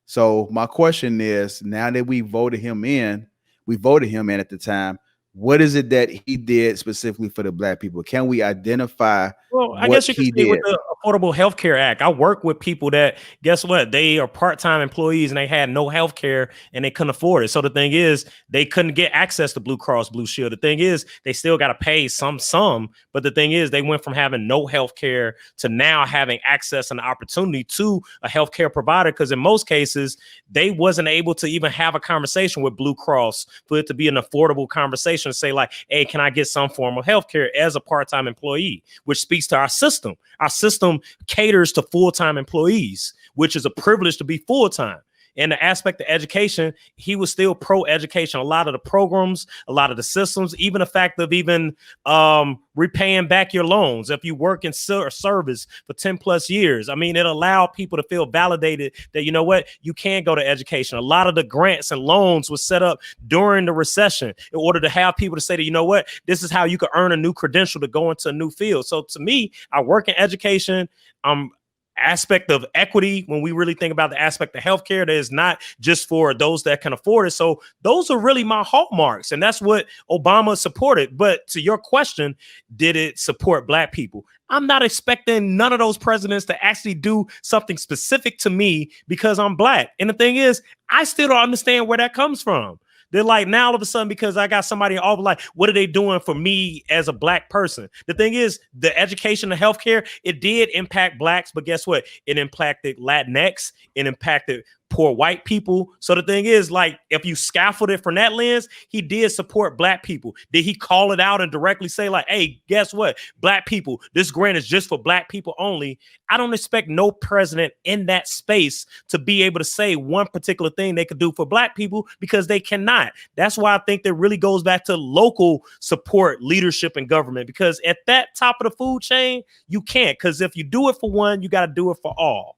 So my question is, now that we voted him in at the time, what is it that he did specifically for the black people? Can we identify I guess you could he say with did? the Affordable Health Care Act, I work with people that, guess what? They are part-time employees and they had no health care and they couldn't afford it. So the thing is, they couldn't get access to Blue Cross Blue Shield. The thing is, they still got to pay some, but the thing is, they went from having no health care to now having access and opportunity to a health care provider. Because in most cases, they wasn't able to even have a conversation with Blue Cross for it to be an affordable conversation to say like, hey, can I get some form of health care as a part-time employee, which speaks to our system. Our system caters to full-time employees, which is a privilege to be full-time. And the aspect of education, he was still pro-education. A lot of the programs, a lot of the systems, even the fact of even repaying back your loans if you work in service for 10 plus years. I mean, it allowed people to feel validated that, you know what, you can go to education. A lot of the grants and loans was set up during the recession in order to have people to say that, you know what, this is how you could earn a new credential to go into a new field. So to me, I work in education. Aspect of equity, when we really think about the aspect of healthcare, that is not just for those that can afford it. So those are really my hallmarks, and that's what Obama supported. But to your question, did it support black people? I'm not expecting none of those presidents to actually do something specific to me because I'm black. And the thing is, I still don't understand where that comes from. They're like, now all of a sudden, because I got somebody all like, what are they doing for me as a black person? The thing is, the education and healthcare, it did impact blacks, but guess what? It impacted Latinx, it impacted poor white people. So the thing is, like, if you scaffold it from that lens, he did support black people. Did he call it out and directly say like, hey, guess what? Black people, this grant is just for black people only. I don't expect no president in that space to be able to say one particular thing they could do for black people, because they cannot. That's why I think that really goes back to local support, leadership, and government, because at that top of the food chain, you can't, because if you do it for one, you got to do it for all.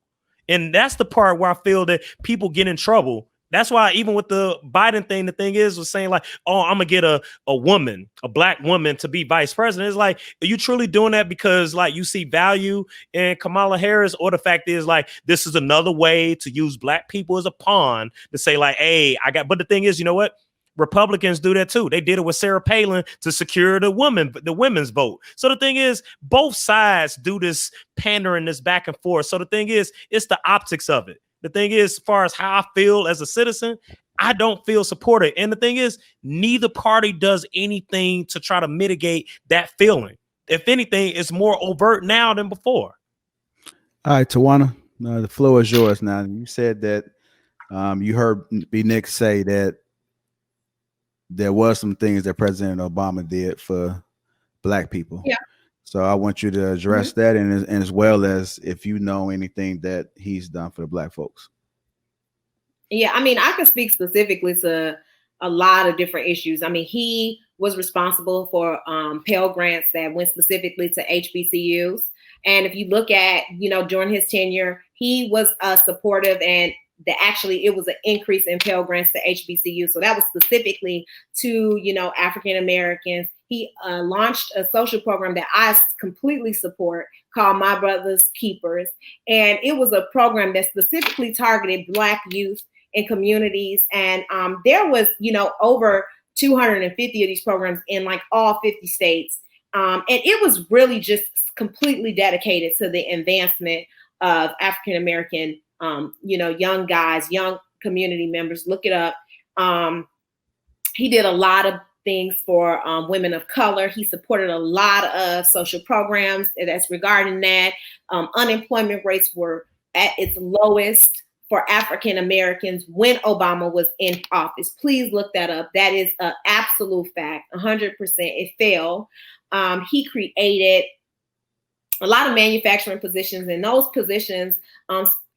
And that's the part where I feel that people get in trouble. That's why even with the Biden thing, the thing is, was saying like, oh, I'm going to get a woman, a black woman to be vice president. It's like, are you truly doing that because like you see value in Kamala Harris? Or the fact is like, this is another way to use black people as a pawn to say like, hey, but the thing is, you know what? Republicans do that too. They did it with Sarah Palin to secure the women's vote. So the thing is, both sides do this pandering, this back and forth. So the thing is, it's the optics of it. The thing is, as far as how I feel as a citizen, I don't feel supported. And the thing is, neither party does anything to try to mitigate that feeling. If anything, it's more overt now than before. All right, Tawana, the floor is yours now. You said that you heard B. Nick say that there was some things that President Obama did for black people. Yeah. So I want you to address that, and as well as if you know anything that he's done for the black folks. Yeah, I mean, I can speak specifically to a lot of different issues. I mean, he was responsible for Pell Grants that went specifically to HBCUs. And if you look at, during his tenure, he was supportive, and it was an increase in Pell Grants to HBCUs. So that was specifically to, African Americans. He launched a social program that I completely support called My Brother's Keepers. And it was a program that specifically targeted Black youth in communities. And there was, over 250 of these programs in like all 50 states. And it was really just completely dedicated to the advancement of African American, young guys, young community members. Look it up. He did a lot of things for women of color. He supported a lot of social programs that's regarding that. Unemployment rates were at its lowest for African Americans when Obama was in office. Please look that up. That is an absolute fact. 100%. It fell. He created a lot of manufacturing positions, and those positions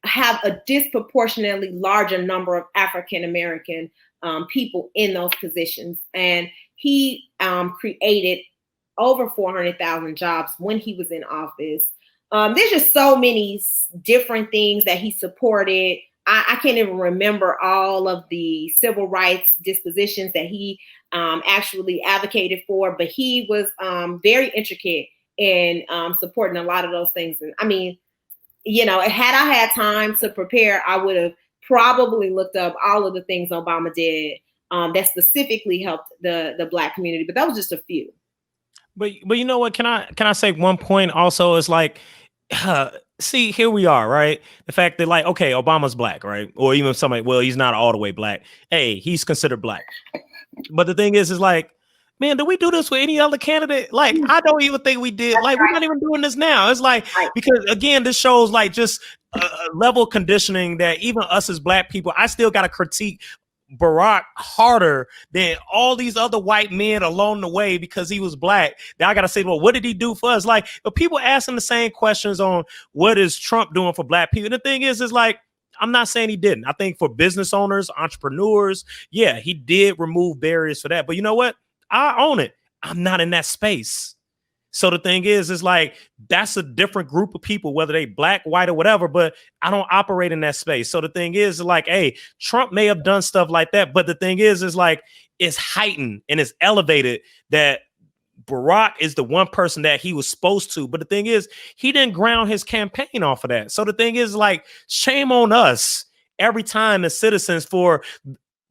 have a disproportionately larger number of African American people in those positions. And he created over 400,000 jobs when he was in office. There's just so many different things that he supported. I can't even remember all of the civil rights dispositions that he actually advocated for, but he was very intricate in supporting a lot of those things. And I mean, you know, had I had time to prepare, I would have probably looked up all of the things Obama did that specifically helped the Black community, but that was just a few. But you know what? Can I say one point also? Is like, see, here we are, right? The fact that, like, okay, Obama's Black, right? Or even somebody, well, he's not all the way Black. Hey, he's considered Black. But the thing is like, man, do we do this with any other candidate? Like, I don't even think we did. That's like, right. We're not even doing this now. It's like, Right. because again, this shows like just a level of conditioning that even us as Black people, I still got to critique Barack harder than all these other white men along the way because he was Black. Now I gotta say, well, what did he do for us? Like, but people asking the same questions on what is Trump doing for Black people. And the thing is like, I'm not saying he didn't. I think for business owners, entrepreneurs, yeah, he did remove barriers for that. But you know what? I own it. I'm not in that space. So the thing is like, that's a different group of people, whether they Black, white, or whatever, but I don't operate in that space. So the thing is like, hey, Trump may have done stuff like that, but the thing is like, it's heightened and it's elevated that Barack is the one person that he was supposed to. But the thing is, he didn't ground his campaign off of that. So the thing is like, shame on us every time as citizens for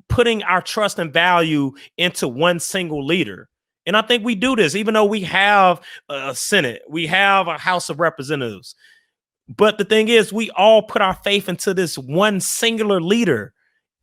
putting our trust and value into one single leader. And I think we do this, even though we have a Senate, we have a House of Representatives. But the thing is, we all put our faith into this one singular leader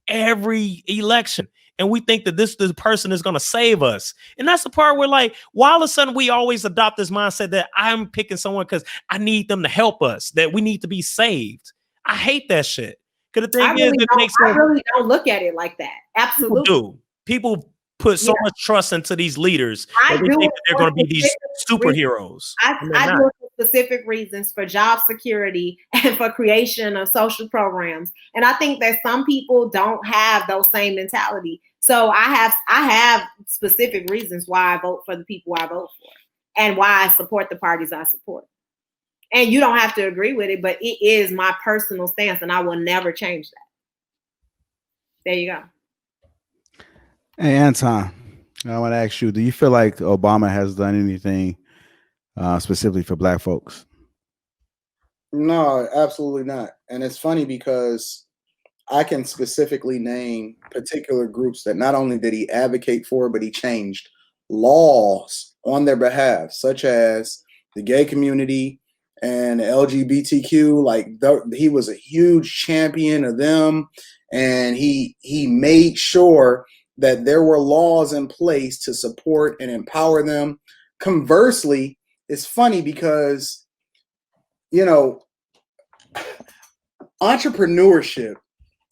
every election. And we think that this person is going to save us. And that's the part where, like, why all of a sudden we always adopt this mindset that I'm picking someone because I need them to help us, that we need to be saved. I hate that shit. Because the thing I really don't look at it like that. Absolutely. People put so much trust into these leaders that we think that they're going to be these superheroes. I do it for specific reasons, for job security and for creation of social programs. And I think that some people don't have those same mentality. So I have specific reasons why I vote for the people I vote for and why I support the parties I support. And you don't have to agree with it, but it is my personal stance and I will never change that. There you go. Hey, Anton, I want to ask you, do you feel like Obama has done anything specifically for Black folks? No, absolutely not. And it's funny because I can specifically name particular groups that not only did he advocate for, but he changed laws on their behalf, such as the gay community and the LGBTQ. Like, he was a huge champion of them, and he made sure that there were laws in place to support and empower them. Conversely, it's funny because, you know, entrepreneurship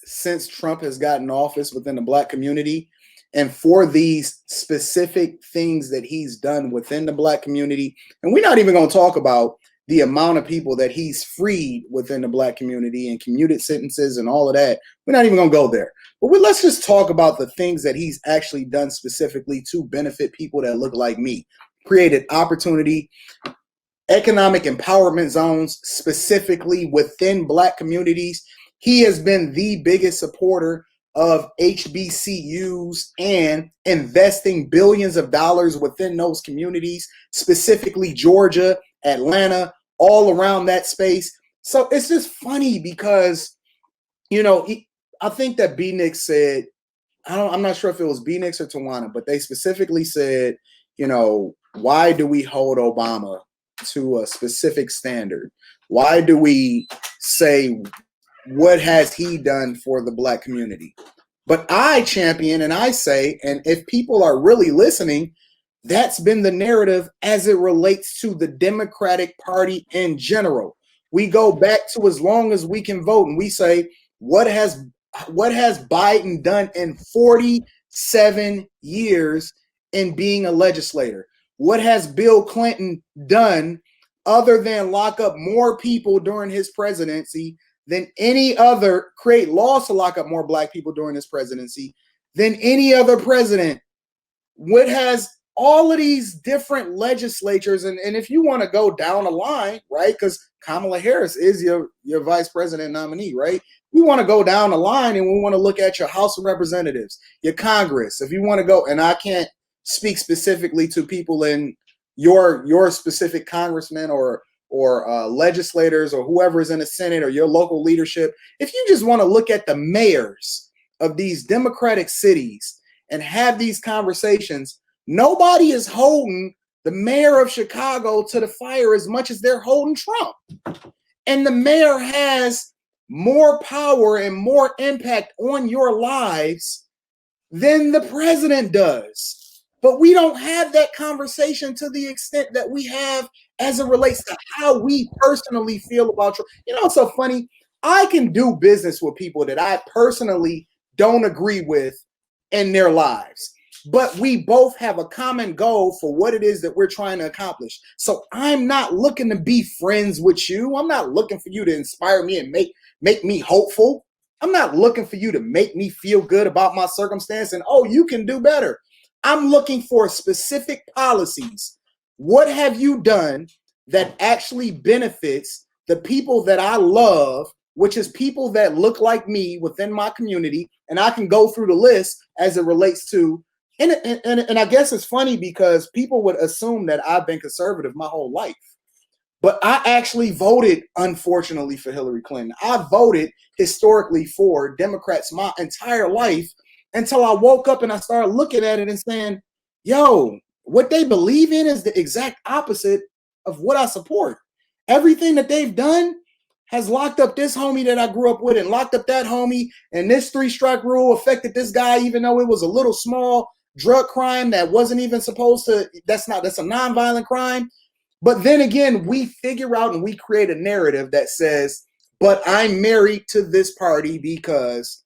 since Trump has gotten office within the Black community, and for these specific things that he's done within the Black community, and we're not even going to talk about the amount of people that he's freed within the Black community and commuted sentences and all of that. We're not even going to go there. But let's just talk about the things that he's actually done specifically to benefit people that look like me. Created opportunity, economic empowerment zones specifically within Black communities. He has been the biggest supporter of HBCUs and investing billions of dollars within those communities, specifically Georgia, Atlanta, all around that space. So it's just funny because, you know, I think that B-Nix said, I'm not sure if it was B-Nix or Tawana, but they specifically said, you know, why do we hold Obama to a specific standard? Why do we say, what has he done for the Black community? But I champion and I say, and if people are really listening, that's been the narrative as it relates to the Democratic Party in general. We go back to as long as we can vote, and we say, what has Biden done in 47 years in being a legislator? What has Bill Clinton done other than lock up more people during his presidency than any other, create laws to lock up more Black people during his presidency than any other president? What has all of these different legislatures, and if you want to go down the line, right, because Kamala Harris is your vice president nominee, right? We want to go down the line and we want to look at your House of Representatives, your Congress. If you want to go, and I can't speak specifically to people in your specific congressmen or legislators or whoever is in the Senate or your local leadership. If you just want to look at the mayors of these Democratic cities and have these conversations, nobody is holding the mayor of Chicago to the fire as much as they're holding Trump. And the mayor has more power and more impact on your lives than the president does. But we don't have that conversation to the extent that we have as it relates to how we personally feel about Trump. You know, it's so funny. I can do business with people that I personally don't agree with in their lives, but we both have a common goal for what it is that we're trying to accomplish. So I'm not looking to be friends with you. I'm not looking for you to inspire me and make me hopeful. I'm not looking for you to make me feel good about my circumstance and, oh, you can do better. I'm looking for specific policies. What have you done that actually benefits the people that I love, which is people that look like me within my community? And I can go through the list as it relates to, and I guess it's funny because people would assume that I've been conservative my whole life. But I actually voted, unfortunately, for Hillary Clinton. I voted historically for Democrats my entire life until I woke up and I started looking at it and saying, yo, what they believe in is the exact opposite of what I support. Everything that they've done has locked up this homie that I grew up with and locked up that homie. And this 3-strike rule affected this guy, even though it was a little small drug crime that wasn't even supposed to, that's a nonviolent crime. But then again, we figure out and we create a narrative that says, but I'm married to this party because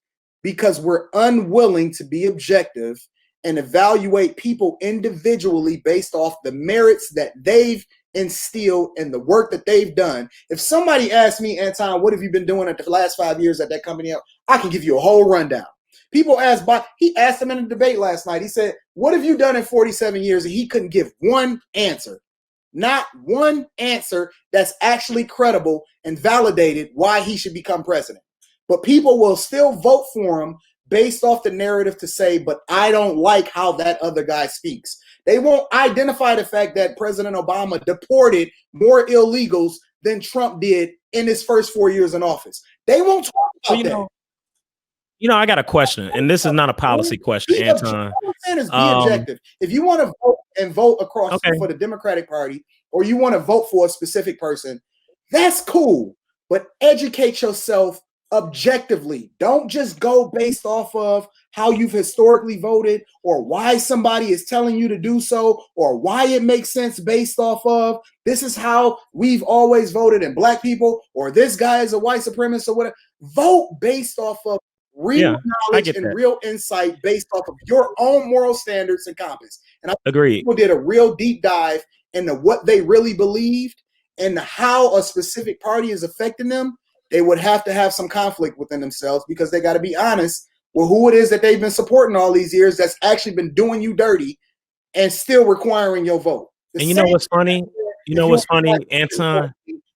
we're unwilling to be objective and evaluate people individually based off the merits that they've instilled and the work that they've done. If somebody asked me, Anton, what have you been doing at the last 5 years at that company? I can give you a whole rundown. People asked, he asked him in a debate last night. He said, what have you done in 47 years? And he couldn't give one answer. Not one answer that's actually credible and validated why he should become president. But people will still vote for him based off the narrative to say, but I don't like how that other guy speaks. They won't identify the fact that President Obama deported more illegals than Trump did in his first 4 years in office. They won't talk about that. I got a question, and this is not a policy question, Anton. Be objective. If you want to vote across for the Democratic Party, or you want to vote for a specific person, that's cool. But educate yourself objectively. Don't just go based off of how you've historically voted or why somebody is telling you to do so or why it makes sense based off of this is how we've always voted in black people or this guy is a white supremacist or whatever. Vote based off of real knowledge and real insight based off of your own moral standards and compass. And I agree. People did a real deep dive into what they really believed and how a specific party is affecting them. They would have to have some conflict within themselves because they got to be honest with who it is that they've been supporting all these years that's actually been doing you dirty and still requiring your vote. And you know what's funny? Anton?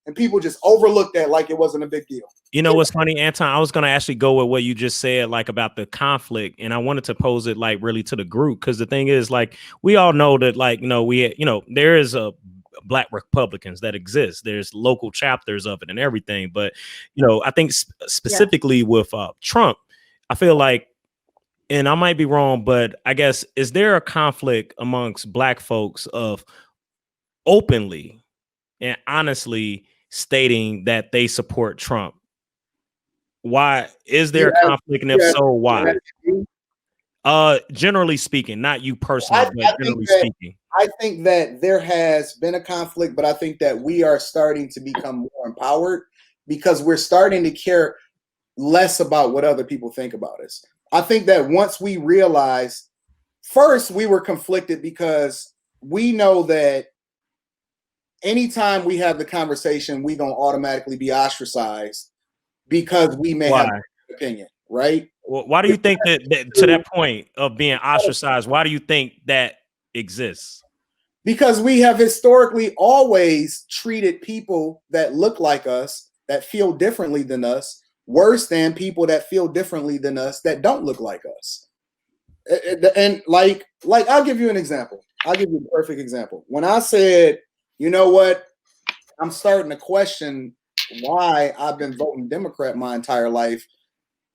And people just overlooked that like it wasn't a big deal. You know what's funny, Anton? I was going to actually go with what you just said, like about the conflict. And I wanted to pose it like really to the group. Because the thing is, like, we all know that, like, there is a Black Republicans that exist. There's local chapters of it and everything. But, I think specifically with Trump, I feel like, and I might be wrong, but I guess, is there a conflict amongst Black folks of openly and honestly stating that they support Trump? Why is there a conflict, and if so, why? Generally speaking, not you personally, but generally speaking. I think that there has been a conflict, but I think that we are starting to become more empowered because we're starting to care less about what other people think about us. I think that once we realize, first we were conflicted because we know that anytime we have the conversation, we're going to automatically be ostracized because we may have an opinion, right? Well, why do you think that to that point of being ostracized, why do you think that exists? Because we have historically always treated people that look like us, that feel differently than us, worse than people that feel differently than us that don't look like us. And like I'll give you an example. I'll give you a perfect example. When I said, you know what, I'm starting to question why I've been voting Democrat my entire life.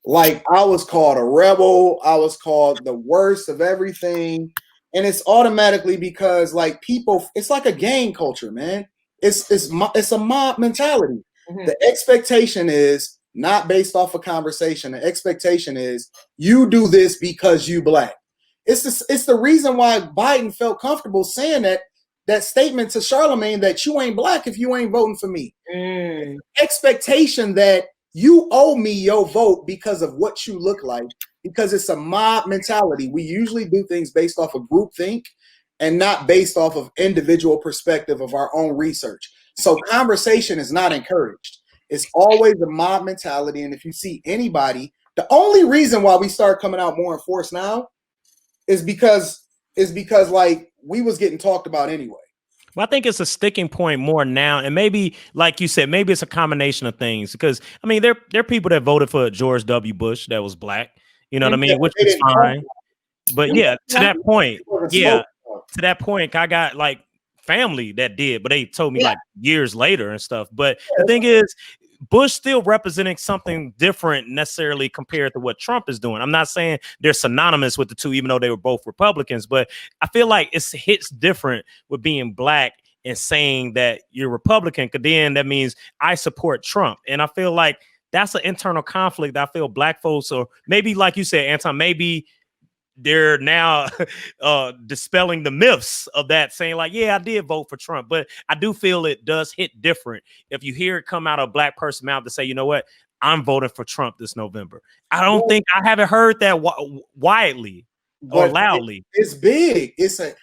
Like, I was called a rebel. I was called the worst of everything. And it's automatically because, like, people, it's like a gang culture, man. It's a mob mentality. Mm-hmm. The expectation is not based off a conversation. The expectation is you do this because you Black. It's the reason why Biden felt comfortable saying that statement to Charlemagne that you ain't Black if you ain't voting for me. Expectation that you owe me your vote because of what you look like, because it's a mob mentality. We usually do things based off of groupthink and not based off of individual perspective of our own research. So conversation is not encouraged. It's always a mob mentality. And if you see anybody, the only reason why we start coming out more in force now is because like we was getting talked about anyway. Well, I think it's a sticking point more now, and maybe, like you said, maybe it's a combination of things. Because I mean, there are people that voted for George W. Bush that was Black, you know what I mean, which is fine. But yeah, to that point, I got like family that did, but they told me like years later and stuff. But the thing is, Bush still representing something different necessarily compared to what Trump is doing. I'm not saying they're synonymous with the two, even though they were both Republicans, but I feel like it hits different with being Black and saying that you're Republican, because then that means I support Trump. And I feel like that's an internal conflict. I feel Black folks, or maybe like you said, Anton, maybe they're now dispelling the myths of that, saying like, yeah, I did vote for Trump. But I do feel it does hit different if you hear it come out of a Black person mouth to say, you know what, I'm voting for Trump this November. I haven't heard that widely or loudly. It's big. It's a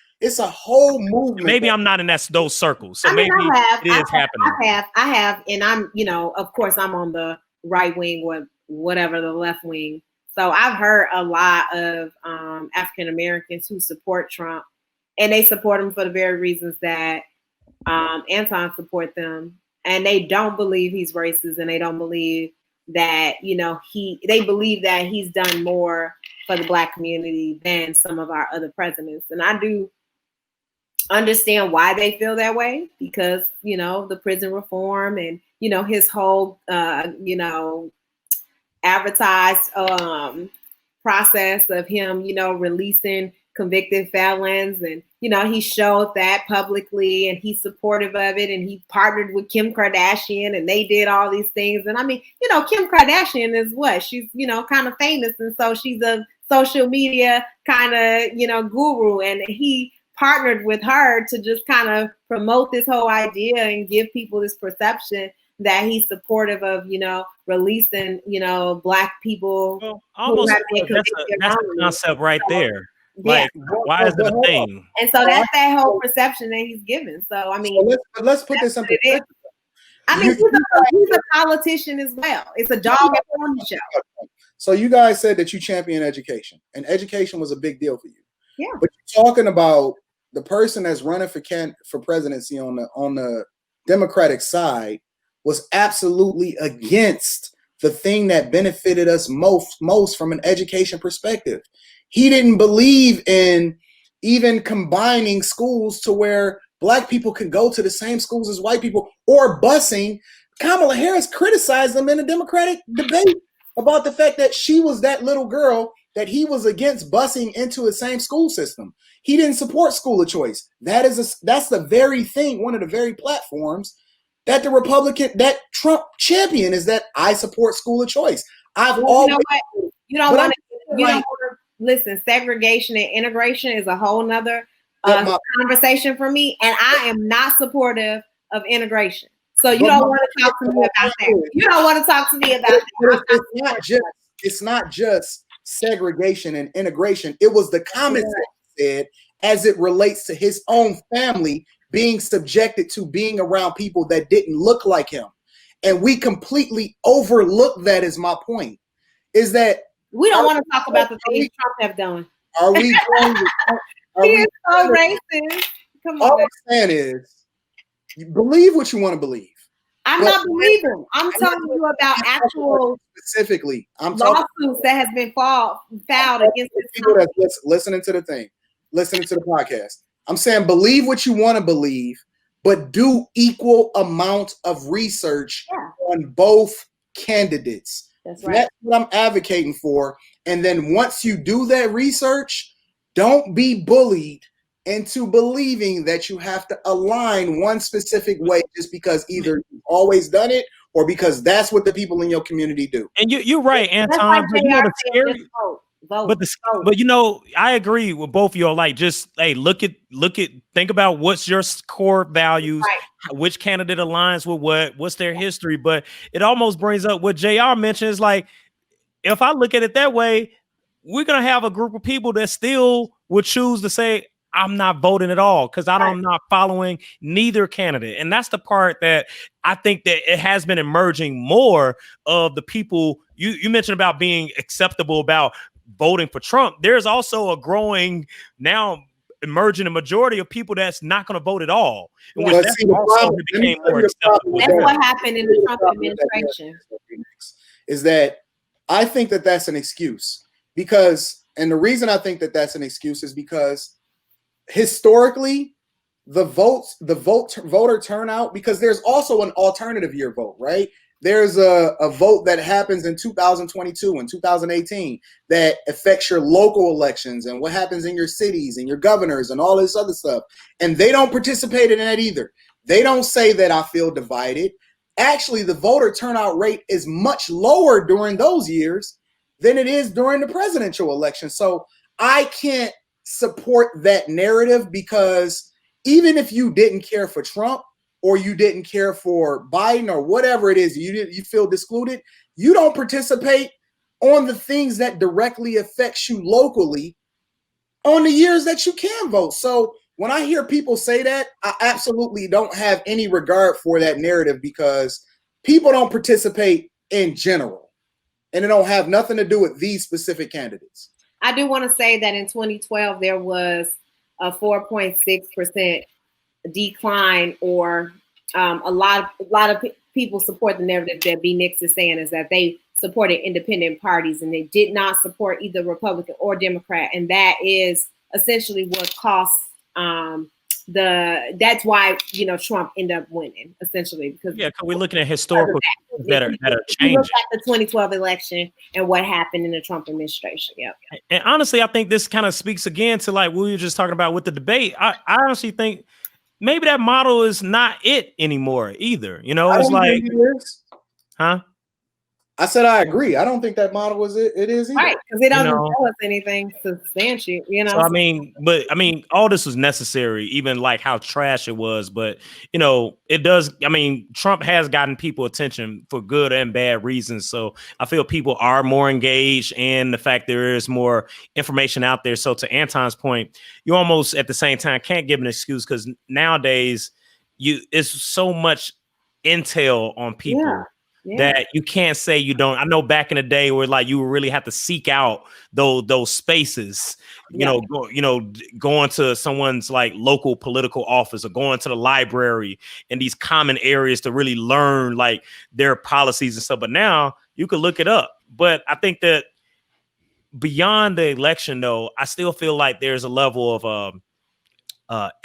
whole movement. Maybe I'm not in those circles. So maybe it is happening. I have, and I'm, of course I'm on the right wing or whatever, the left wing. So I've heard a lot of African Americans who support Trump, and they support him for the very reasons that Anton support them, and they don't believe he's racist, and they don't believe that they believe that he's done more for the Black community than some of our other presidents, and I do understand why they feel that way, because the prison reform and his whole advertised process of him, releasing convicted felons, and he showed that publicly, and he's supportive of it, and he partnered with Kim Kardashian, and they did all these things. And I mean, Kim Kardashian is what? She's kind of famous, and so she's a social media kind of guru, and he partnered with her to just kind of promote this whole idea and give people this perception that he's supportive of, releasing, Black people. Well, almost that's a concept right there. Like, why is it a thing? And so that's that whole perception that he's given. So I mean, so let's put this in perspective. I mean, he's a politician as well. It's a dog and pony show. So you guys said that you champion education, and education was a big deal for you. Yeah. But you're talking about the person that's running for presidency on the Democratic side was absolutely against the thing that benefited us most from an education perspective. He didn't believe in even combining schools to where Black people could go to the same schools as white people, or busing. Kamala Harris criticized them in a Democratic debate about the fact that she was that little girl that he was against busing into the same school system. He didn't support school of choice. That's the very thing, one of the very platforms that that Trump champion is, that I support school of choice. You don't want to listen. Segregation and integration is a whole nother conversation for me, and I am not supportive of integration. So you don't want to talk to me about that. You don't want to talk to me about that. It's not just segregation and integration. It was the comments that he said as it relates to his own family being subjected to being around people that didn't look like him. And we completely overlooked that, is my point. Is that we don't want to talk about the things Trump have done. Are we He is so racist. Come on. All I'm saying is, you believe what you want to believe. I'm not believing. I'm telling you about actual specifically. I'm lawsuits that has been filed against this people that's listening to the thing, listening to the podcast. I'm saying believe what you want to believe, but do equal amount of research on both candidates. That's right. That's what I'm advocating for. And then once you do that research, don't be bullied into believing that you have to align one specific way just because either you've always done it or because that's what the people in your community do. And you're right, Anton. But you know the scary, but you know, I agree with both of y'all. Like, just look at, think about what's your core values, which candidate aligns with what's their history. But it almost brings up what JR mentioned is like, if I look at it that way, we're gonna have a group of people that still would choose to say, I'm not voting at all because I'm not following neither candidate. And that's the part that I think that it has been emerging more of the people you mentioned about being acceptable about voting for Trump. There's also a growing now emerging a majority of people that's not going to vote at all. And that's what happened in the Trump administration. Is that I think that that's an excuse because, and the reason I think that that's an excuse is because historically, the voter turnout, because there's also an alternative year vote, right? There's a vote that happens in 2022 and 2018 that affects your local elections and what happens in your cities and your governors and all this other stuff. And they don't participate in that either. They don't say that I feel divided. Actually, the voter turnout rate is much lower during those years than it is during the presidential election. So I can't support that narrative because even if you didn't care for Trump or you didn't care for Biden or whatever it is, you feel excluded, you don't participate on the things that directly affects you locally on the years that you can vote. So when I hear people say that, I absolutely don't have any regard for that narrative because people don't participate in general and it don't have nothing to do with these specific candidates. I do want to say that in 2012, there was a 4.6% decline, or a lot of people support the narrative that B. Nix is saying is that they supported independent parties and they did not support either Republican or Democrat. And that is essentially what cost that's why, Trump ended up winning essentially because we're looking at historical that are changing. Look at the 2012 election and what happened in the Trump administration. Yeah. And honestly, I think this kind of speaks again to like we were just talking about with the debate. I honestly think maybe that model is not it anymore either. It's like, huh? I said I agree. I don't think that model is it is either. Right, because they don't tell us anything substantial, So I mean, all this was necessary, even like how trash it was. But it does. I mean, Trump has gotten people attention for good and bad reasons. So I feel people are more engaged, and the fact there is more information out there. So to Anton's point, you almost at the same time can't give an excuse because nowadays it's so much intel on people. Yeah. That you can't say you don't. I know back in the day where like you would really have to seek out those spaces, going to someone's like local political office or going to the library in these common areas to really learn like their policies and stuff. But now you can look it up. But I think that beyond the election, though, I still feel like there's a level of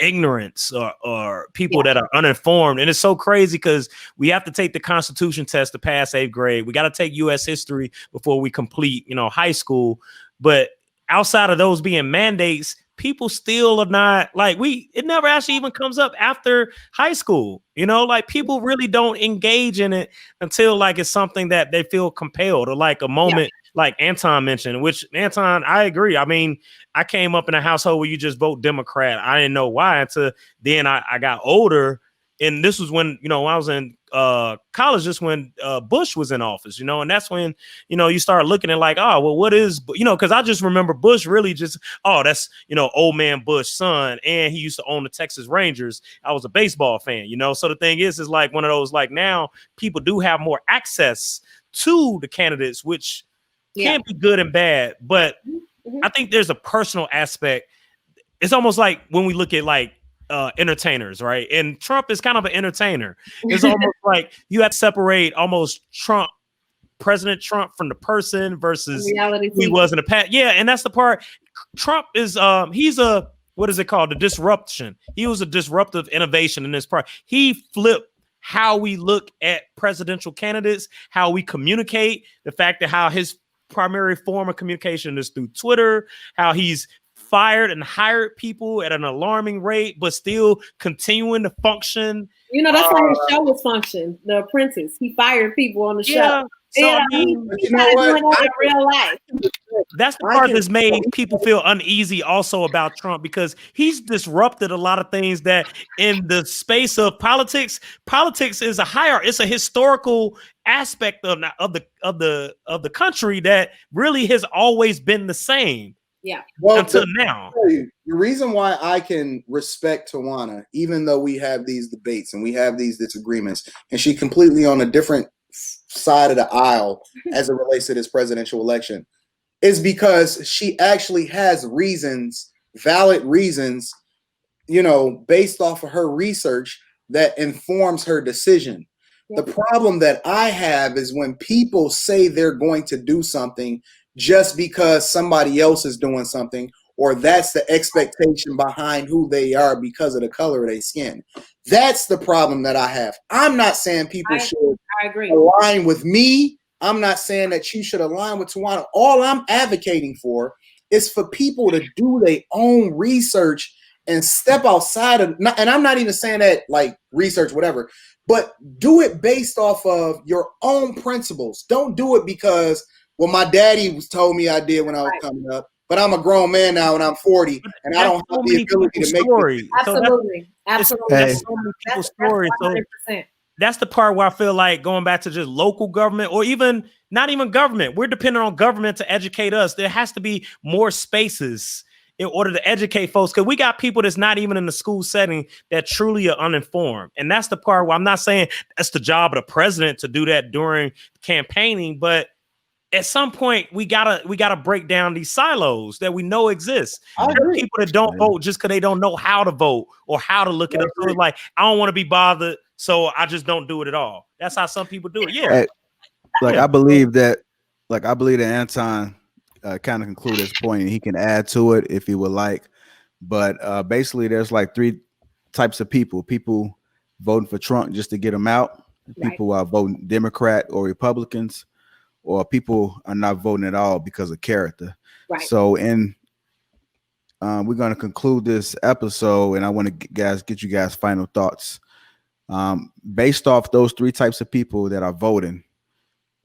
ignorance or people that are uninformed. And it's so crazy because we have to take the Constitution test to pass 8th grade. We got to take U.S. history before we complete, high school. But outside of those being mandates, people still are not like it never actually even comes up after high school. Like people really don't engage in it until like it's something that they feel compelled or like a moment. Like Anton mentioned, which Anton, I agree. I mean, I came up in a household where you just vote Democrat. I didn't know why until then I got older. And this was when, when I was in college, just when Bush was in office, and that's when, you start looking at like, oh, well, what is, because I just remember Bush really just, that's, old man Bush son. And he used to own the Texas Rangers. I was a baseball fan, So the thing is like one of those, like now people do have more access to the candidates, which can be good and bad, but I think there's a personal aspect it's almost like when we look at like entertainers, right? And Trump is kind of an entertainer. It's almost like you have to separate almost President Trump from the person versus reality who he was in the past. Yeah, and that's the part. Trump is he's a, what is it called? The disruption. He was a disruptive innovation in this part. He flipped how we look at presidential candidates, how we communicate, the fact that how his primary form of communication is through Twitter, how he's fired and hired people at an alarming rate, but still continuing to function. You know, that's how his show was functioned. The Apprentice. He fired people on the show. Yeah. So yeah, I mean, he's not doing that in real life. That's the part that's made people feel uneasy also about Trump, because he's disrupted a lot of things that in the space of politics is a hierarchy. It's a historical aspect of the country that really has always been the same. Yeah. Well, until now. The reason why I can respect Tawana, even though we have these debates and we have these disagreements, and she's completely on a different side of the aisle as it relates to this presidential election, is because she actually has reasons, valid reasons, based off of her research that informs her decision. The problem that I have is when people say they're going to do something just because somebody else is doing something, or that's the expectation behind who they are because of the color of their skin. That's the problem that I have. I'm not saying people should align with me. I'm not saying that you should align with Tawana. All I'm advocating for is for people to do their own research and step outside of, and I'm not even saying that like research, whatever, but do it based off of your own principles. Don't do it because, well, my daddy told me I did when I was coming up, but I'm a grown man now and I'm 40 and I don't have the ability to make it. Absolutely. Absolutely. That's so many people's stories. So that's the part where I feel like going back to just local government, or even not even government. We're dependent on government to educate us. There has to be more spaces in order to educate folks, because we got people that's not even in the school setting that truly are uninformed. And that's the part where I'm not saying that's the job of the president to do that during campaigning, but at some point we gotta break down these silos that we know exist. There are people that don't vote just because they don't know how to vote or how to look at it. So it's like, I don't want to be bothered, so I just don't do it at all. That's how some people do it. Yeah. I believe that Anton kind of conclude his point, and he can add to it if he would like. But basically, there's like three types of people: people voting for Trump just to get him out, people are voting Democrat or Republicans, or people are not voting at all because of character. Right. So, we're going to conclude this episode, and I want to get you guys final thoughts. Based off those three types of people that are voting,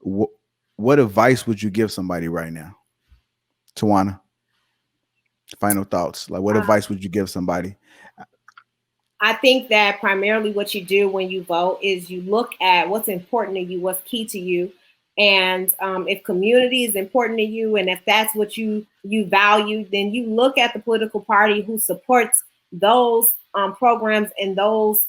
what advice would you give somebody right now? Tawana, final thoughts. Like, what advice would you give somebody? I think that primarily what you do when you vote is you look at what's important to you, what's key to you. And if community is important to you, and if that's what you value, then you look at the political party who supports those programs and those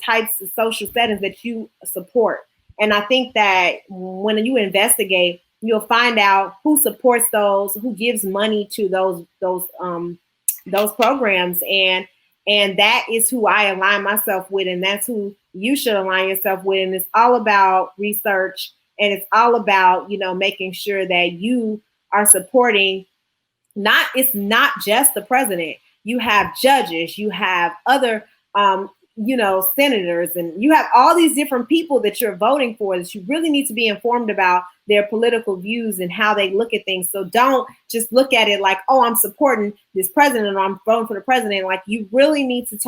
types of social settings that you support. And I think that when you investigate, you'll find out who supports those, who gives money to those programs, and that is who I align myself with, and that's who you should align yourself with. And it's all about research, and it's all about making sure that you are supporting. It's not just the president. You have judges, you have other senators, and you have all these different people that you're voting for that you really need to be informed about their political views and how they look at things. So don't just look at it like, oh, I'm supporting this president or I'm voting for the president. Like, you really need to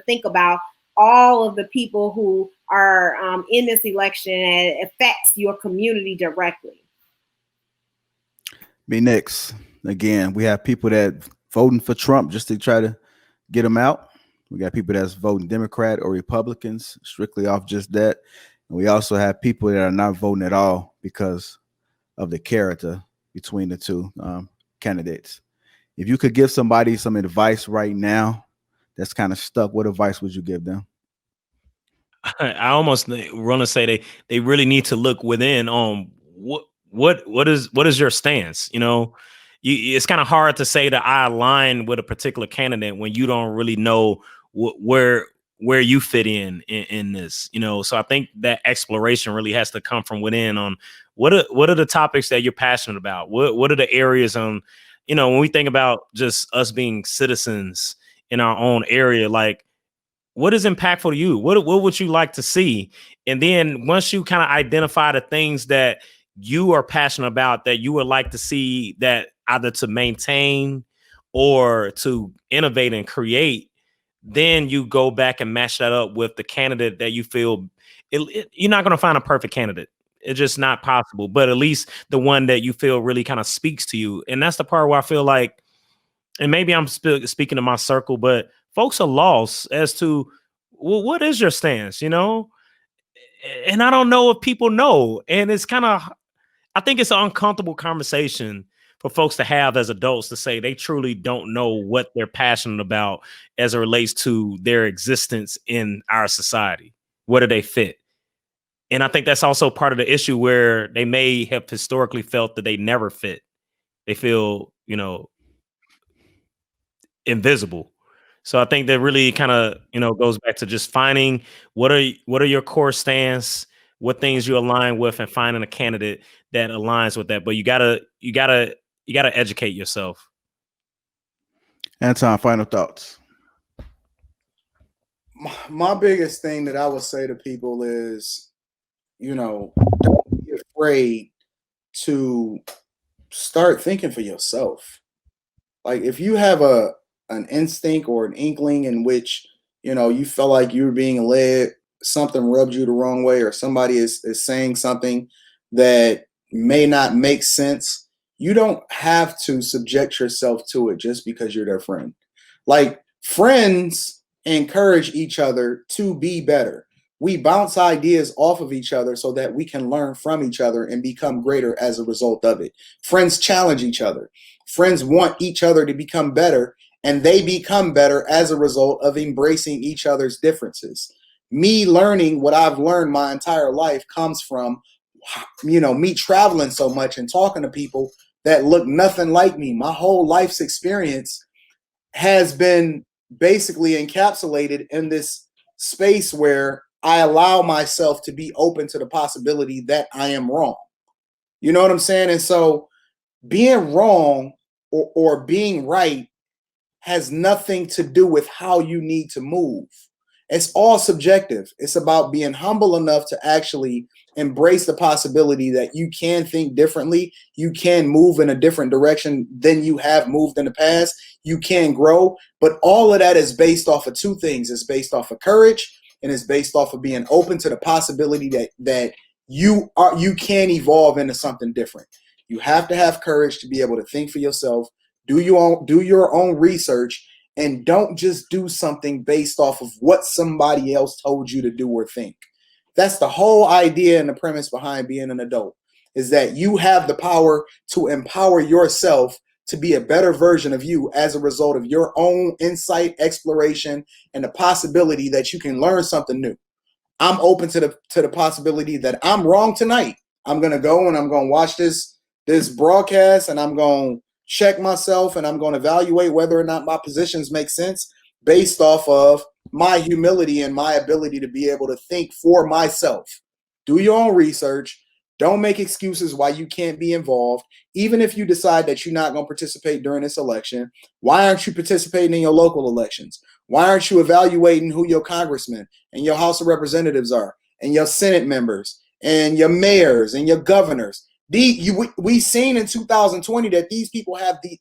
think about all of the people who are in this election, and it affects your community directly. Me next. Again, we have people that voting for Trump just to try to get him out. We got people that's voting Democrat or Republicans strictly off just that. And we also have people that are not voting at all because of the character between the two candidates. If you could give somebody some advice right now that's kind of stuck, what advice would you give them? I almost want to say they really need to look within on what is your stance. it's kind of hard to say that I align with a particular candidate when you don't really know where you fit in this, you know. So I think that exploration really has to come from within on what are the topics that you're passionate about? What are the areas on, you know, when we think about just us being citizens in our own area, like what is impactful to you? What would you like to see? And then once you kind of identify the things that you are passionate about that you would like to see, that either to maintain or to innovate and create, then you go back and match that up with the candidate that you feel you're not going to find a perfect candidate. It's just not possible, but at least the one that you feel really kind of speaks to you. And that's the part where I feel like, and maybe I'm speaking to my circle, but folks are lost as to, well, what is your stance, you know? And I don't know if people know. And it's kind of, I think it's an uncomfortable conversation for folks to have as adults, to say they truly don't know what they're passionate about as it relates to their existence in our society. Where do they fit? And I think that's also part of the issue, where they may have historically felt that they never fit. They feel, you know, invisible. So I think that really kind of, you know, goes back to just finding what are your core stance, what things you align with, and finding a candidate that aligns with that. But you gotta educate yourself. Anton, final thoughts. My biggest thing that I would say to people is, you know, don't be afraid to start thinking for yourself. Like if you have an instinct or an inkling in which, you know, you felt like you were being led, something rubbed you the wrong way, or somebody is saying something that may not make sense, you don't have to subject yourself to it just because you're their friend. Like friends encourage each other to be better. We bounce ideas off of each other so that we can learn from each other and become greater as a result of it. Friends challenge each other. Friends want each other to become better, and they become better as a result of embracing each other's differences. Me learning what I've learned my entire life comes from, you know, me traveling so much and talking to people that look nothing like me. My whole life's experience has been basically encapsulated in this space where I allow myself to be open to the possibility that I am wrong. You know what I'm saying? And so being wrong or being right has nothing to do with how you need to move. It's all subjective. It's about being humble enough to actually embrace the possibility that you can think differently. You can move in a different direction than you have moved in the past. You can grow, but all of that is based off of two things. It's based off of courage, and it's based off of being open to the possibility that you can evolve into something different. You have to have courage to be able to think for yourself, do your own research, and don't just do something based off of what somebody else told you to do or think. That's the whole idea and the premise behind being an adult, is that you have the power to empower yourself to be a better version of you as a result of your own insight, exploration, and the possibility that you can learn something new. I'm open to the possibility that I'm wrong tonight. I'm going to go and I'm going to watch this broadcast, and I'm going to check myself, and I'm going to evaluate whether or not my positions make sense based off of my humility and my ability to be able to think for myself. Do your own research. Don't make excuses why you can't be involved. Even if you decide that you're not going to participate during this election, why aren't you participating in your local elections? Why aren't you evaluating who your congressmen and your House of Representatives are, and your Senate members and your mayors and your governors? We seen in 2020 that these people have the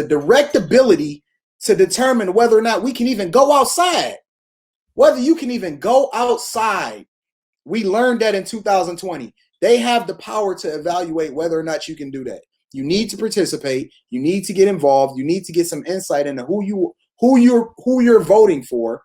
direct ability to determine whether or not we can even go outside. Whether you can even go outside. We learned that in 2020. They have the power to evaluate whether or not you can do that. You need to participate. You need to get involved. You need to get some insight into who you're voting for.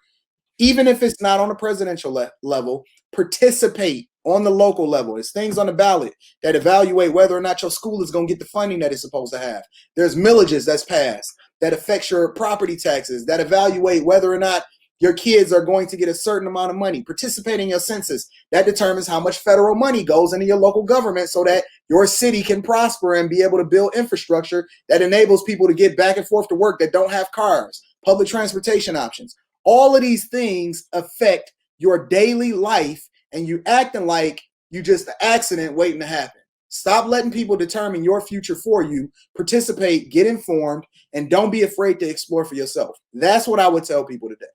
Even if it's not on a presidential level, participate on the local level. There's things on the ballot that evaluate whether or not your school is going to get the funding that it's supposed to have. There's millages that's passed that affects your property taxes, that evaluate whether or not your kids are going to get a certain amount of money. Participate in your census. That determines how much federal money goes into your local government so that your city can prosper and be able to build infrastructure that enables people to get back and forth to work that don't have cars, public transportation options. All of these things affect your daily life, and you acting like you just an accident waiting to happen. Stop letting people determine your future for you. Participate, get informed, and don't be afraid to explore for yourself. That's what I would tell people today.